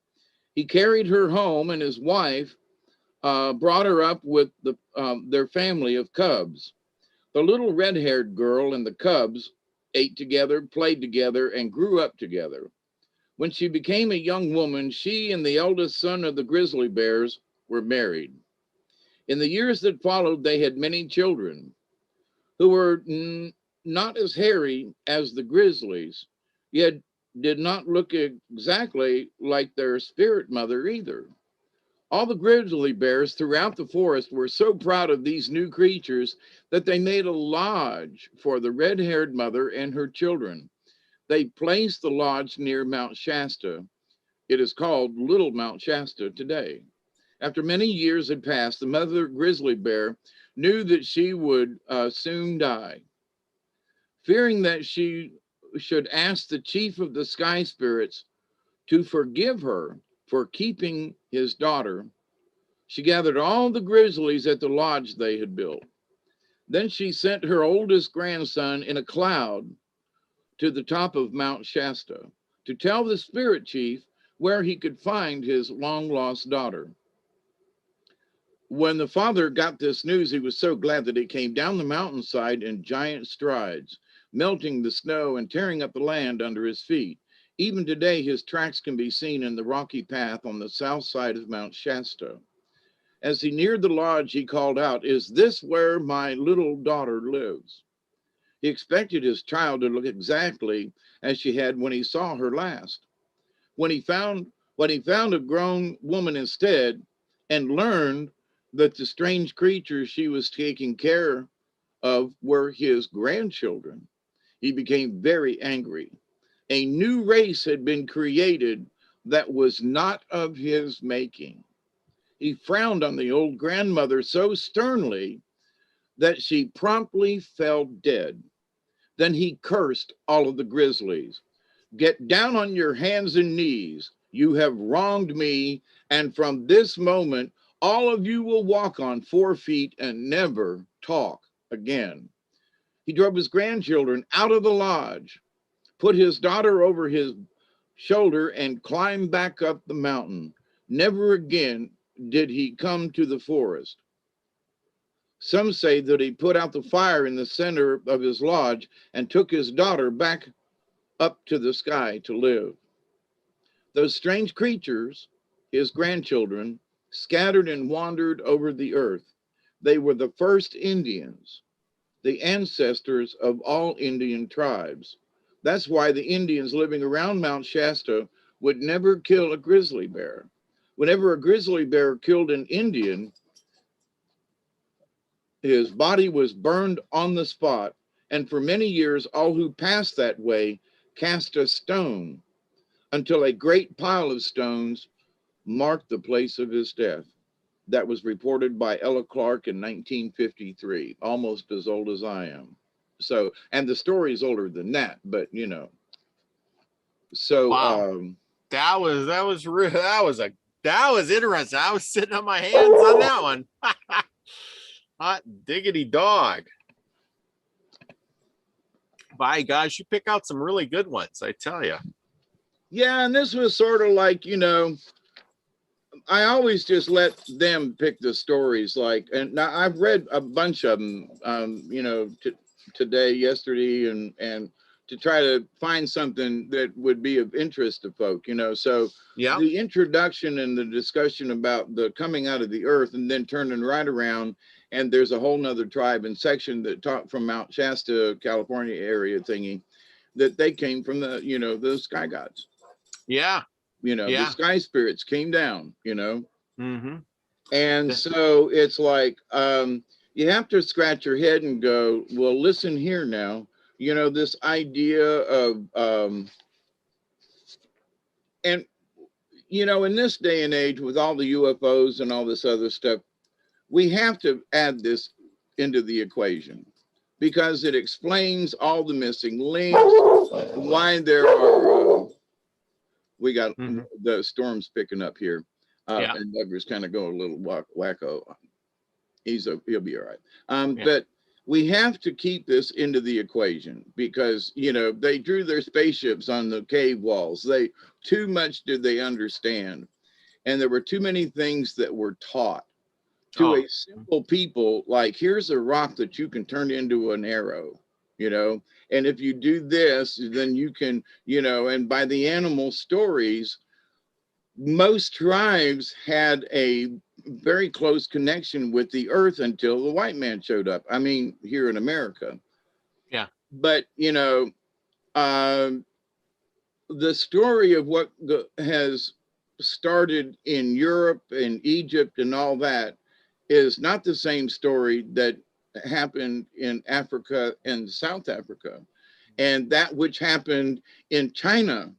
He carried her home, and his wife brought her up with their family of cubs. The little red-haired girl and the cubs ate together, played together, and grew up together. When she became a young woman, she and the eldest son of the grizzly bears were married. In the years that followed, they had many children. who were not as hairy as the grizzlies, yet did not look exactly like their spirit mother either. All the grizzly bears throughout the forest were so proud of these new creatures that they made a lodge for the red-haired mother and her children. They placed the lodge near Mount Shasta. It is called Little Mount Shasta today. After many years had passed, the mother grizzly bear knew that she would soon die. Fearing that she should ask the chief of the sky spirits to forgive her for keeping his daughter, she gathered all the grizzlies at the lodge they had built. Then she sent her oldest grandson in a cloud to the top of Mount Shasta to tell the spirit chief where he could find his long-lost daughter. When the father got this news, he was so glad that he came down the mountainside in giant strides, melting the snow and tearing up the land under his feet. Even today, his tracks can be seen in the rocky path on the south side of Mount Shasta. As he neared the lodge, he called out, "Is this where my little daughter lives?" He expected his child to look exactly as she had when he saw her last. When he found a grown woman instead and learned that the strange creatures she was taking care of were his grandchildren, he became very angry. A new race had been created that was not of his making. He frowned on the old grandmother so sternly that she promptly fell dead. Then he cursed all of the grizzlies. "Get down on your hands and knees. You have wronged me, and from this moment, all of you will walk on 4 feet and never talk again." He drove his grandchildren out of the lodge, put his daughter over his shoulder, and climbed back up the mountain. Never again did he come to the forest. Some say that he put out the fire in the center of his lodge and took his daughter back up to the sky to live. Those strange creatures, his grandchildren, scattered and wandered over the earth. They were the first Indians, the ancestors of all Indian tribes. That's why the Indians living around Mount Shasta would never kill a grizzly bear. Whenever a grizzly bear killed an Indian, his body was burned on the spot, and for many years, all who passed that way cast a stone until a great pile of stones marked the place of his death. That was reported by Ella Clark in 1953, almost as old as I am. So, and the story is older than that, but you know. So, Wow. That was interesting. I was sitting on my hands on that one. Hot diggity dog. By gosh, you pick out some really good ones, I tell you. Yeah, and this was sort of like, you know, I always just let them pick the stories. Like, and now I've read a bunch of them, you know, today, yesterday, and to try to find something that would be of interest to folk, you know. So yeah, the introduction and the discussion about the coming out of the earth and then turning right around, and there's a whole nother tribe and section that talk from Mount Shasta, California area thingy, that they came from the, you know, the sky gods. Yeah. You know, Yeah. the sky spirits came down, you know. Mm-hmm. And so it's like, you have to scratch your head and go, well, listen here now, you know, this idea of, and, you know, in this day and age with all the UFOs and all this other stuff, we have to add this into the equation because it explains all the missing links, why there are, we got the storms picking up here. And Douglas kind of go a little wacko. He'll be all right. But we have to keep this into the equation because, you know, they drew their spaceships on the cave walls. Too much did they understand. And there were too many things that were taught to a simple people. Like, here's a rock that you can turn into an arrow, you know, and if you do this, then you can, you know, and by the animal stories, most tribes had a very close connection with the earth until the white man showed up. I mean, here in America. Yeah. But, you know, the story of what has started in Europe and Egypt and all that is not the same story that happened in Africa and South Africa, and that which happened in China,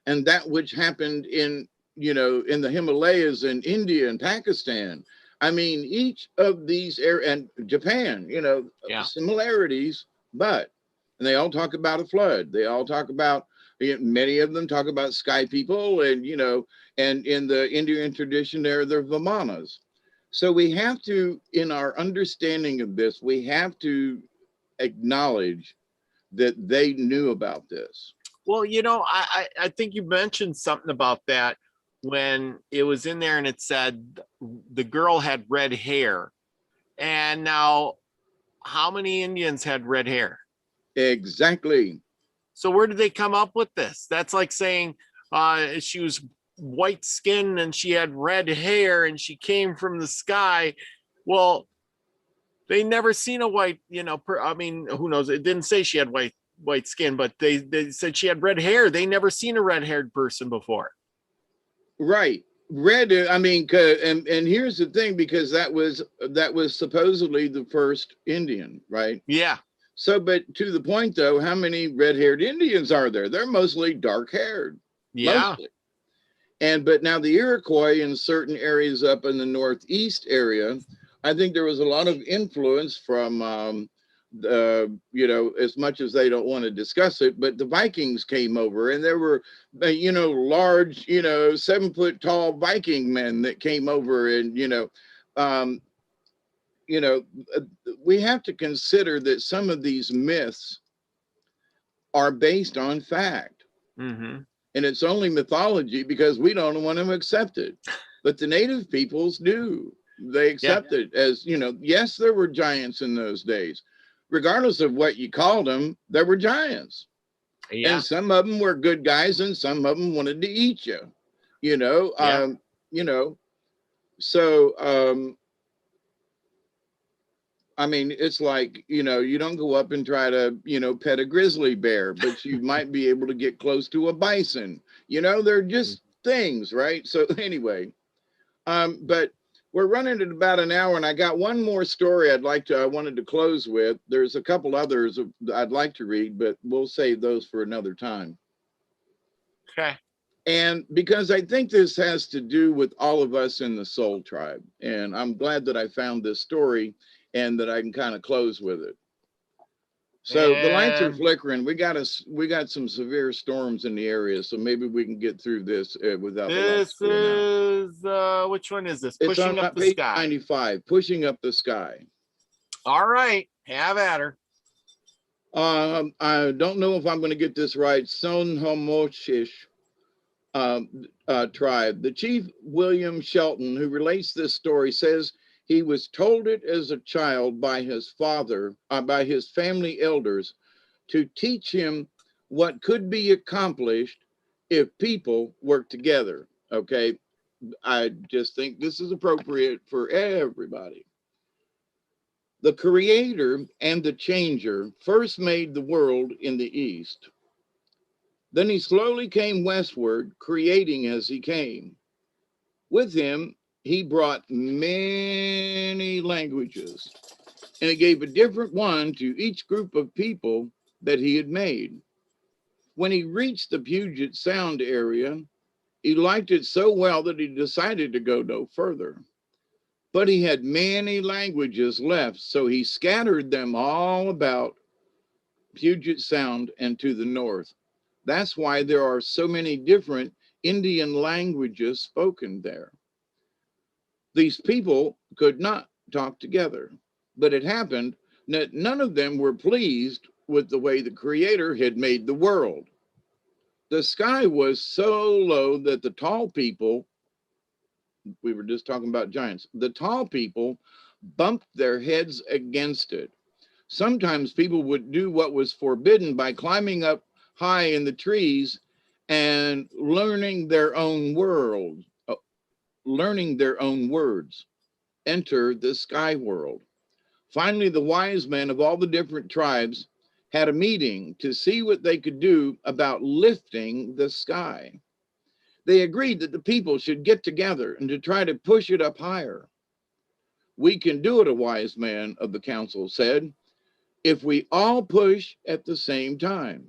and that which happened in, you know, in the Himalayas and India and Pakistan. I mean, each of these and Japan, you know, Yeah. similarities, but and they all talk about a flood. They all talk about, many of them talk about sky people, and you know, and in the Indian tradition, they're Vimanas. So we have to, in our understanding of this, we have to acknowledge that they knew about this. Well, you know, I think you mentioned something about that when it was in there and it said the girl had red hair. And now, how many Indians had red hair? Exactly. So where did they come up with this? That's like saying she was white skinned and she had red hair and she came from the sky. Well, they never seen a white, you know, I mean, who knows? It didn't say she had white skin, but they said she had red hair. They never seen a red-haired person before. Right. Red, I mean, and here's the thing, because that was supposedly the first Indian, right? Yeah. So, but to the point though, how many red-haired Indians are there? They're mostly dark-haired. Yeah. Mostly. But now the Iroquois in certain areas up in the Northeast area, I think there was a lot of influence from, you know, as much as they don't want to discuss it, but the Vikings came over, and there were, you know, large, you know, 7 foot tall Viking men that came over, and, you know, we have to consider that some of these myths are based on fact. Mm-hmm. And it's only mythology because we don't want to accept it. But the native peoples do. They accept it as, you know, yes, there were giants in those days. Regardless of what you called them, there were giants. Yeah. And some of them were good guys and some of them wanted to eat you, you know. You know, so I mean, it's like, you know, you don't go up and try to, you know, pet a grizzly bear, but you might be able to get close to a bison. You know, they're just things, right? So anyway, but we're running at about an hour, and I got one more story I wanted to close with. There's a couple others I'd like to read, but we'll save those for another time. Okay. And because I think this has to do with all of us in the Soul Tribe. And I'm glad that I found this story and that I can kind of close with it. So the lights are flickering. We got some severe storms in the area, so maybe we can get through this without the lights going out. Which one is this? It's Pushing on Up the page Sky. 95, Pushing Up the Sky. All right, have at her. I don't know if I'm going to get this right. Sonhomoshish tribe. The chief, William Shelton, who relates this story, says he was told it as a child by his father, by his family elders, to teach him what could be accomplished if people work together. Okay, I just think this is appropriate for everybody. The creator and the changer first made the world in the east. Then he slowly came westward, creating as he came. With him, he brought many languages, and he gave a different one to each group of people that he had made. When he reached the Puget Sound area, he liked it so well that he decided to go no further. But he had many languages left, so he scattered them all about Puget Sound and to the north. That's why there are so many different Indian languages spoken there. These people could not talk together, but it happened that none of them were pleased with the way the Creator had made the world. The sky was so low that the tall people, we were just talking about giants, the tall people bumped their heads against it. Sometimes people would do what was forbidden by climbing up high in the trees and learning their own world, learning their own words, enter the sky world. Finally, the wise men of all the different tribes had a meeting to see what they could do about lifting the sky. They agreed that the people should get together and to try to push it up higher. We can do it, a wise man of the council said, if we all push at the same time.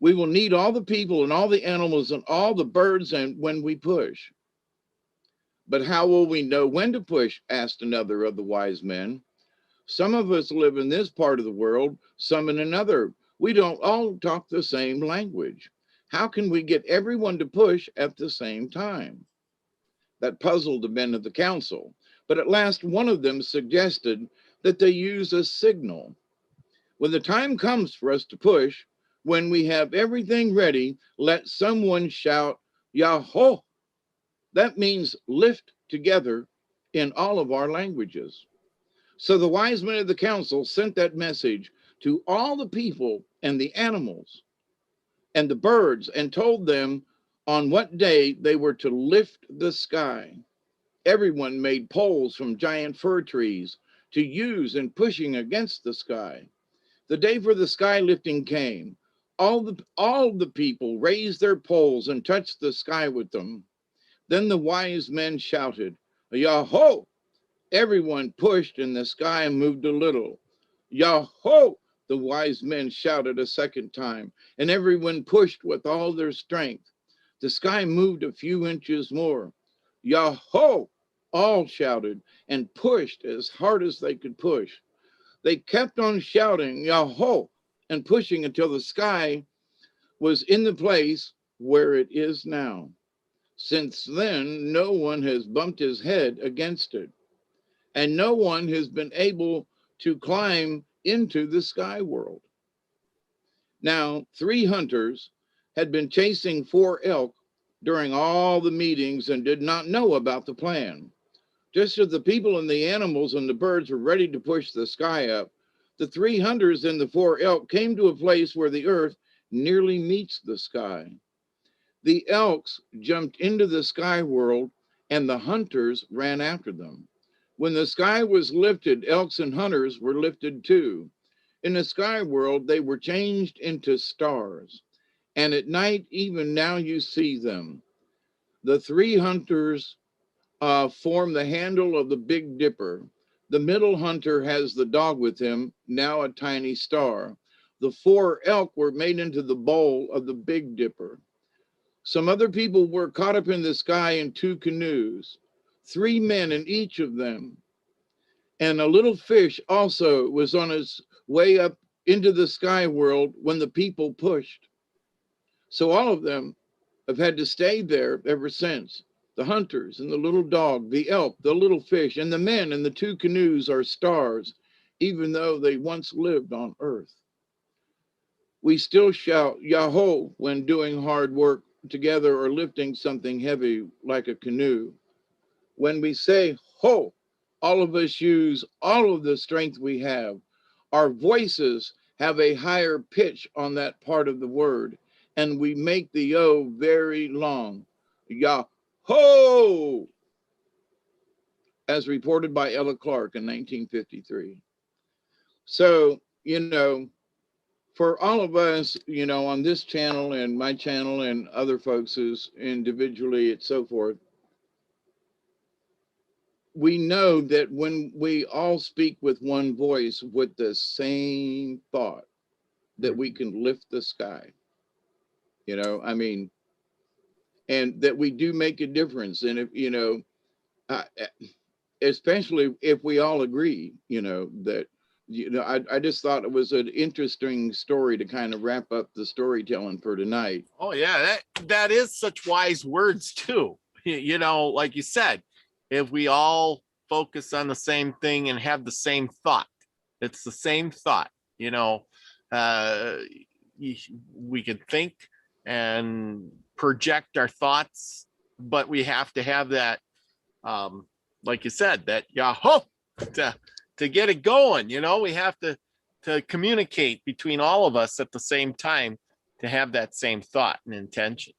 We will need all the people and all the animals and all the birds and when we push. But how will we know when to push? Asked another of the wise men. Some of us live in this part of the world, some in another. We don't all talk the same language. How can we get everyone to push at the same time? That puzzled the men of the council. But at last one of them suggested that they use a signal. When the time comes for us to push, when we have everything ready, let someone shout, Yahoo! That means lift together in all of our languages. So the wise men of the council sent that message to all the people and the animals and the birds and told them on what day they were to lift the sky. Everyone made poles from giant fir trees to use in pushing against the sky. The day for the sky lifting came. All the people raised their poles and touched the sky with them. Then the wise men shouted, Yahoo! Everyone pushed and the sky moved a little. Yahoo! The wise men shouted a second time, and everyone pushed with all their strength. The sky moved a few inches more. Yahoo! All shouted and pushed as hard as they could push. They kept on shouting, Yahoo! And pushing until the sky was in the place where it is now. Since then, no one has bumped his head against it, and no one has been able to climb into the sky world. Now, 3 hunters had been chasing 4 elk during all the meetings and did not know about the plan. Just as the people and the animals and the birds were ready to push the sky up, the 3 hunters and the 4 elk came to a place where the earth nearly meets the sky. The elks jumped into the sky world and the hunters ran after them. When the sky was lifted, elks and hunters were lifted too. In the sky world, they were changed into stars. And at night, even now you see them. The 3 hunters form the handle of the Big Dipper. The middle hunter has the dog with him, now a tiny star. The 4 elk were made into the bowl of the Big Dipper. Some other people were caught up in the sky in 2 canoes, 3 men in each of them. And a little fish also was on its way up into the sky world when the people pushed. So all of them have had to stay there ever since. The hunters and the little dog, the elk, the little fish, and the men in the 2 canoes are stars, even though they once lived on earth. We still shout Yahoo when doing hard work together or lifting something heavy like a canoe. When we say ho, all of us use all of the strength we have. Our voices have a higher pitch on that part of the word, and we make the O very long. Yahoo! As reported by Ella Clark in 1953. So, for all of us, on this channel and my channel and other folks' individually and so forth, we know that when we all speak with one voice with the same thought, that we can lift the sky, and that we do make a difference. And if, especially if we all agree, that, I just thought it was an interesting story to kind of wrap up the storytelling for tonight. Oh yeah, that is such wise words too. Like you said, if we all focus on the same thing and have the same thought, it's the same thought, we can think and project our thoughts, but we have to have that, like you said, that Yahoo to get it going. We have to communicate between all of us at the same time to have that same thought and intention.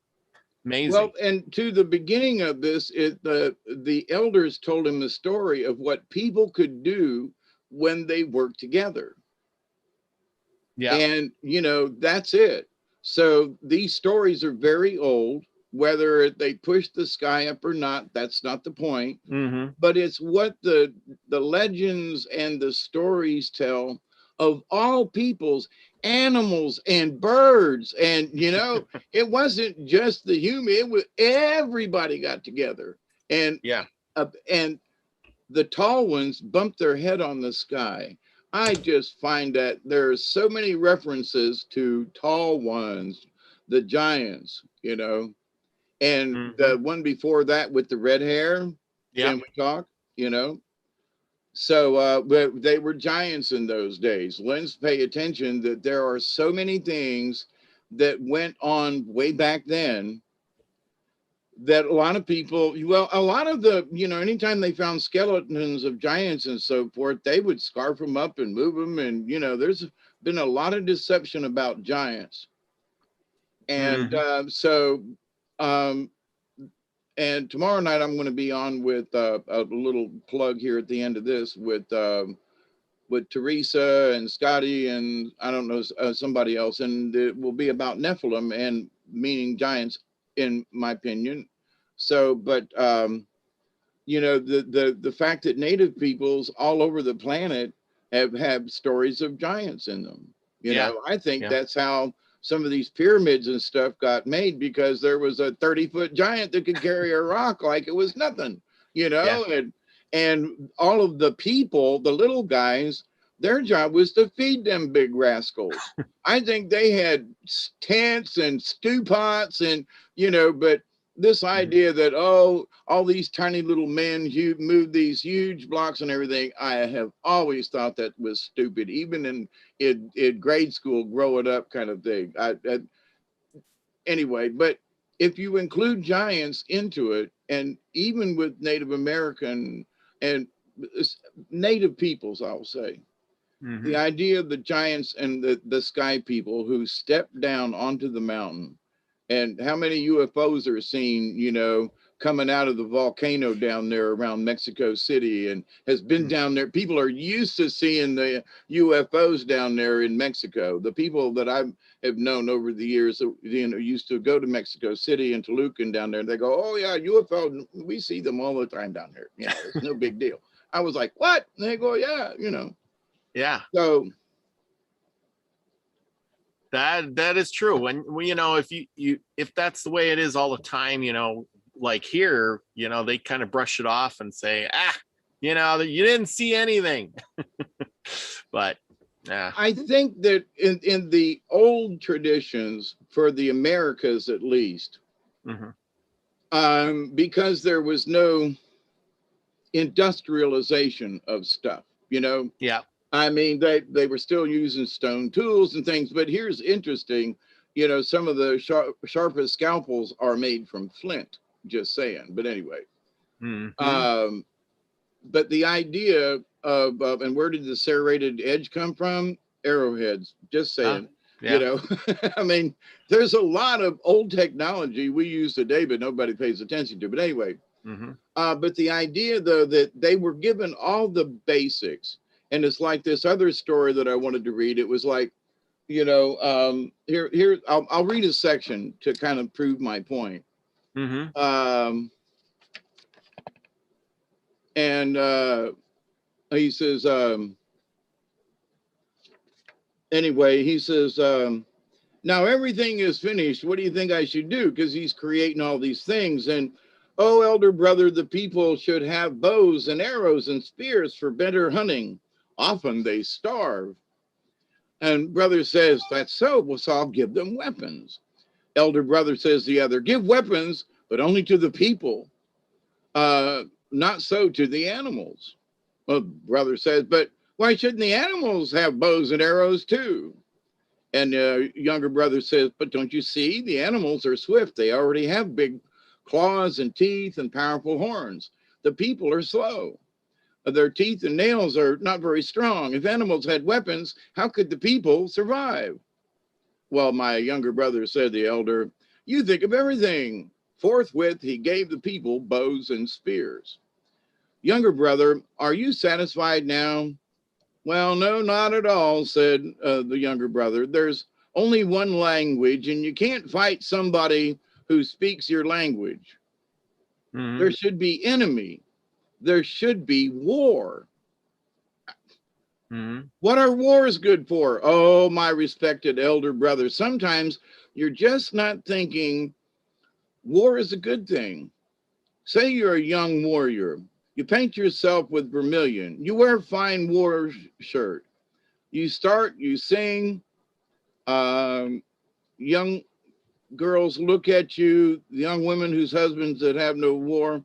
Amazing. Well, and to the beginning of this, the elders told him the story of what people could do when they work together. Yeah. And, you know, that's it. So these stories are very old, whether they push the sky up or not, that's not the point. Mm-hmm. But it's what the legends and the stories tell of all peoples, animals and birds. And, you know, it wasn't just the human, it was everybody got together. And yeah, and the tall ones bumped their head on the sky. I just find that there's so many references to tall ones, the giants, you know, and the one before that with the red hair. Yeah. Can we talk? You know, so but they were giants in those days. Let's pay attention that there are so many things that went on way back then that a lot of people, well, a lot of the, you know, anytime they found skeletons of giants and so forth, they would scarf them up and move them. And, you know, there's been a lot of deception about giants. And and tomorrow night I'm going to be on with a little plug here at the end of this with Teresa and Scotty and I don't know, somebody else. And it will be about Nephilim and meaning giants, in my opinion. So, but you know, the fact that native peoples all over the planet have stories of giants in them. You know, I think that's how some of these pyramids and stuff got made, because there was a 30-foot giant that could carry a rock like it was nothing, you know, and all of the people, the little guys, their job was to feed them big rascals. I think they had tents and stew pots and, you know, but this idea that, oh, all these tiny little men move these huge blocks and everything, I have always thought that was stupid, even in grade school, growing up kind of thing. Anyway, but if you include giants into it, and even with Native American and native peoples, I'll say, the idea of the giants and the sky people who stepped down onto the mountain, and how many UFOs are seen, you know, coming out of the volcano down there around Mexico City, and has been down there. People are used to seeing the UFOs down there in Mexico. The people that I have known over the years, you know, used to go to Mexico City and Toluca and down there, and they go, oh yeah, UFO, we see them all the time down there. You know, it's no big deal. I was like, what? And they go, yeah, you know. Yeah. So that is true. When you know, if that's the way it is all the time, you know, like here, you know, they kind of brush it off and say, you know, you didn't see anything. But I think that in the old traditions, for the Americas at least, because there was no industrialization of stuff, you know. Yeah. I mean, they were still using stone tools and things, but here's interesting, you know, some of the sharpest scalpels are made from flint, just saying. But anyway, but the idea of, and where did the serrated edge come from? Arrowheads, just saying, you know, I mean, there's a lot of old technology we use today, but nobody pays attention to. But anyway, but the idea, though, that they were given all the basics. And it's like this other story that I wanted to read. It was like, you know, here I'll read a section to kind of prove my point. And he says, anyway, he says, now everything is finished. What do you think I should do? Because he's creating all these things. And, oh, elder brother, the people should have bows and arrows and spears for better hunting. Often they starve. And brother says, that's so. Well, so I'll give them weapons. Elder brother says the other, give weapons, but only to the people, not so to the animals. Well, brother says, but why shouldn't the animals have bows and arrows too? And younger brother says, but don't you see, the animals are swift. They already have big claws and teeth and powerful horns. The people are slow. Their teeth and nails are not very strong. If animals had weapons, how could the people survive? well, my younger brother said, the elder, you think of everything. Forthwith, he gave the people bows and spears. Younger brother, are you satisfied now? Well, no, not at all, said the younger brother. There's only one language, and you can't fight somebody who speaks your language. Mhm. There should be enemy. There should be war. Mhm. What are wars good for? Oh, my respected elder brother, sometimes you're just not thinking war is a good thing. Say you're a young warrior. You paint yourself with vermilion. You wear a fine war shirt. You start, you sing. Young girls look at you, young women whose husbands that have no war,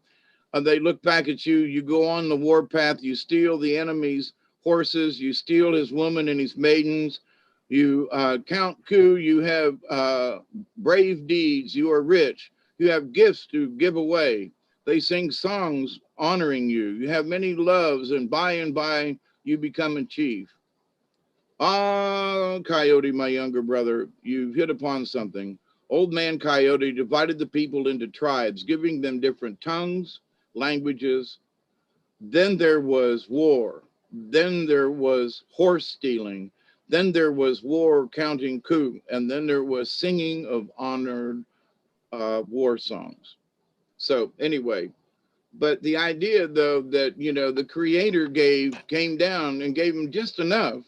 they look back at you. You go on the war path. You steal the enemy's horses. You steal his women and his maidens. You count coup. You have brave deeds. You are rich. You have gifts to give away. They sing songs honoring you. You have many loves, and by you become a chief. Ah, Coyote, my younger brother, you've hit upon something. Old man Coyote divided the people into tribes, giving them different tongues, languages. Then there was war. Then there was horse stealing. Then there was war counting coup. And then there was singing of honored war songs. So anyway, but the idea though that, you know, the creator came down and gave him just enough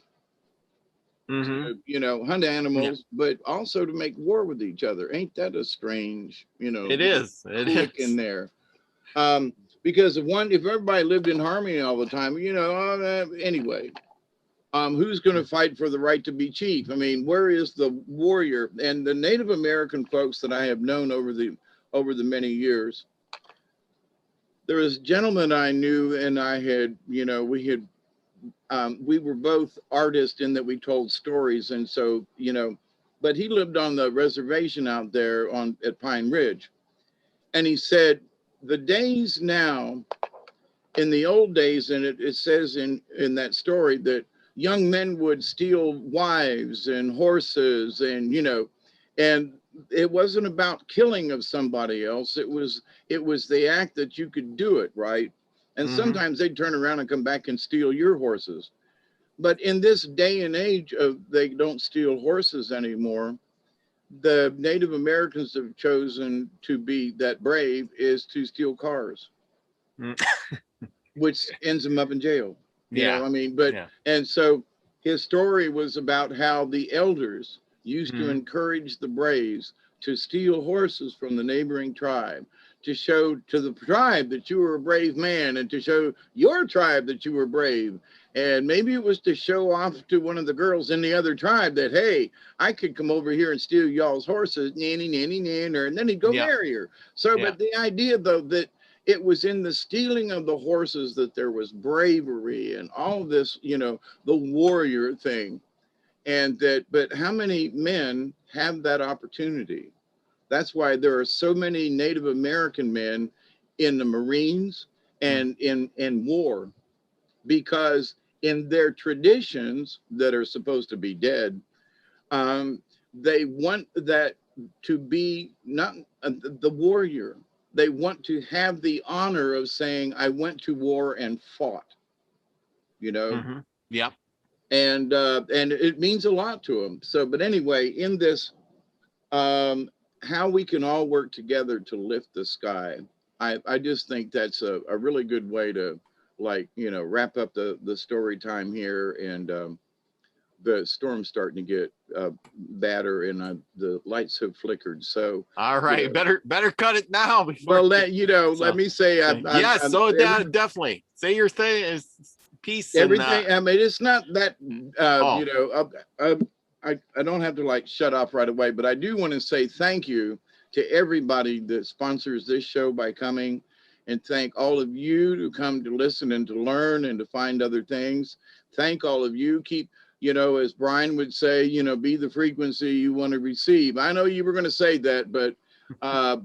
Mhm. to, you know, hunt Yeah. animals, but also to make war with each other. Ain't that a strange, you know, It is. It click in is. there? Because if everybody lived in harmony all the time, you know, anyway, who's going to fight for the right to be chief? I mean, where is the warrior? And the Native American folks that I have known over the many years, there was a gentleman I knew, and I had, you know, we were both artists in that we told stories, and so, you know, but he lived on the reservation out there at Pine Ridge, and he said the days now, in the old days, and it says in that story that young men would steal wives and horses, and you know, and it wasn't about killing of somebody else. It was the act that you could do it, right? And Mhm. sometimes they'd turn around and come back and steal your horses. But in this day and age of they don't steal horses anymore, the Native Americans have chosen to be that brave is to steal cars, Mm. which ends them up in jail. You Yeah. know, I mean, but Yeah. and so his story was about how the elders used to Mhm. encourage the braves to steal horses from the neighboring tribe to show to the tribe that you were a brave man and to show your tribe that you were brave. And maybe it was to show off to one of the girls in the other tribe that, hey, I could come over here and steal y'all's horses, nanny, nanny, nanny, and then he'd go Yeah. marry her. So, Yeah. but the idea though that it was in the stealing of the horses that there was bravery and all this, you know, the warrior thing. And that, but how many men have that opportunity? That's why there are so many Native American men in the Marines Mm. and in war, because in their traditions that are supposed to be dead, um, they want that to be not the warrior. They want to have the honor of saying, I went to war and fought, you know, Mhm. Yep. and it means a lot to them. So, but anyway, in this, how we can all work together to lift the sky. I just think that's a really good way to, like, you know, wrap up the story time here. And the storm's starting to get badder, and the lights have flickered. So, All you right. know, Better cut it now before. well, let So, me say, yes. So definitely say your thing is peace and. everything. I mean, it's not that, Oh. you know, I don't have to like shut off right away, but I do want to say thank you to everybody that sponsors this show by coming, and thank all of you who come to listen and to learn and to find other things. Thank all of you. Keep, you know, as Brian would say, you know, be the frequency you want to receive. I know you were going to say that, but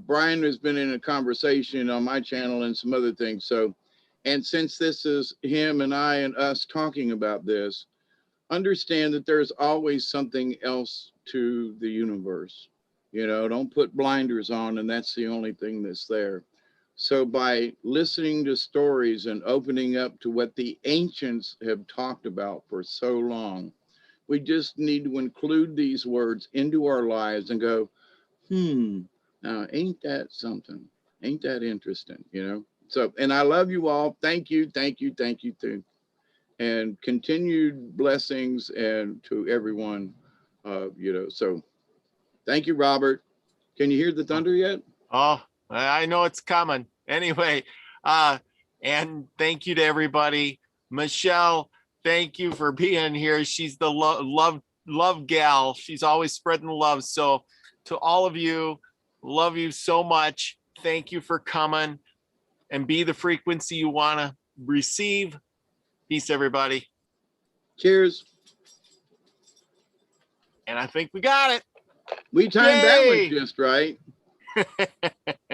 Brian has been in a conversation on my channel and some other things. So, and since this is him and I and us talking about this, understand that there's always something else to the universe. You know, don't put blinders on and that's the only thing that's there. So by listening to stories and opening up to what the ancients have talked about for so long, we just need to include these words into our lives and go, now ain't that something? Ain't that interesting? You know? So, and I love you all. Thank you, thank you, thank you, too. And continued blessings and to everyone, you know. So thank you, Robert. Can you hear the thunder yet? Oh, I know it's coming. Anyway, and thank you to everybody. Michelle, thank you for being here. She's the love gal. She's always spreading love. So to all of you, love you so much. Thank you for coming and be the frequency you want to receive. Peace, everybody. Cheers. And I think we got it. We timed that one Yay! just right.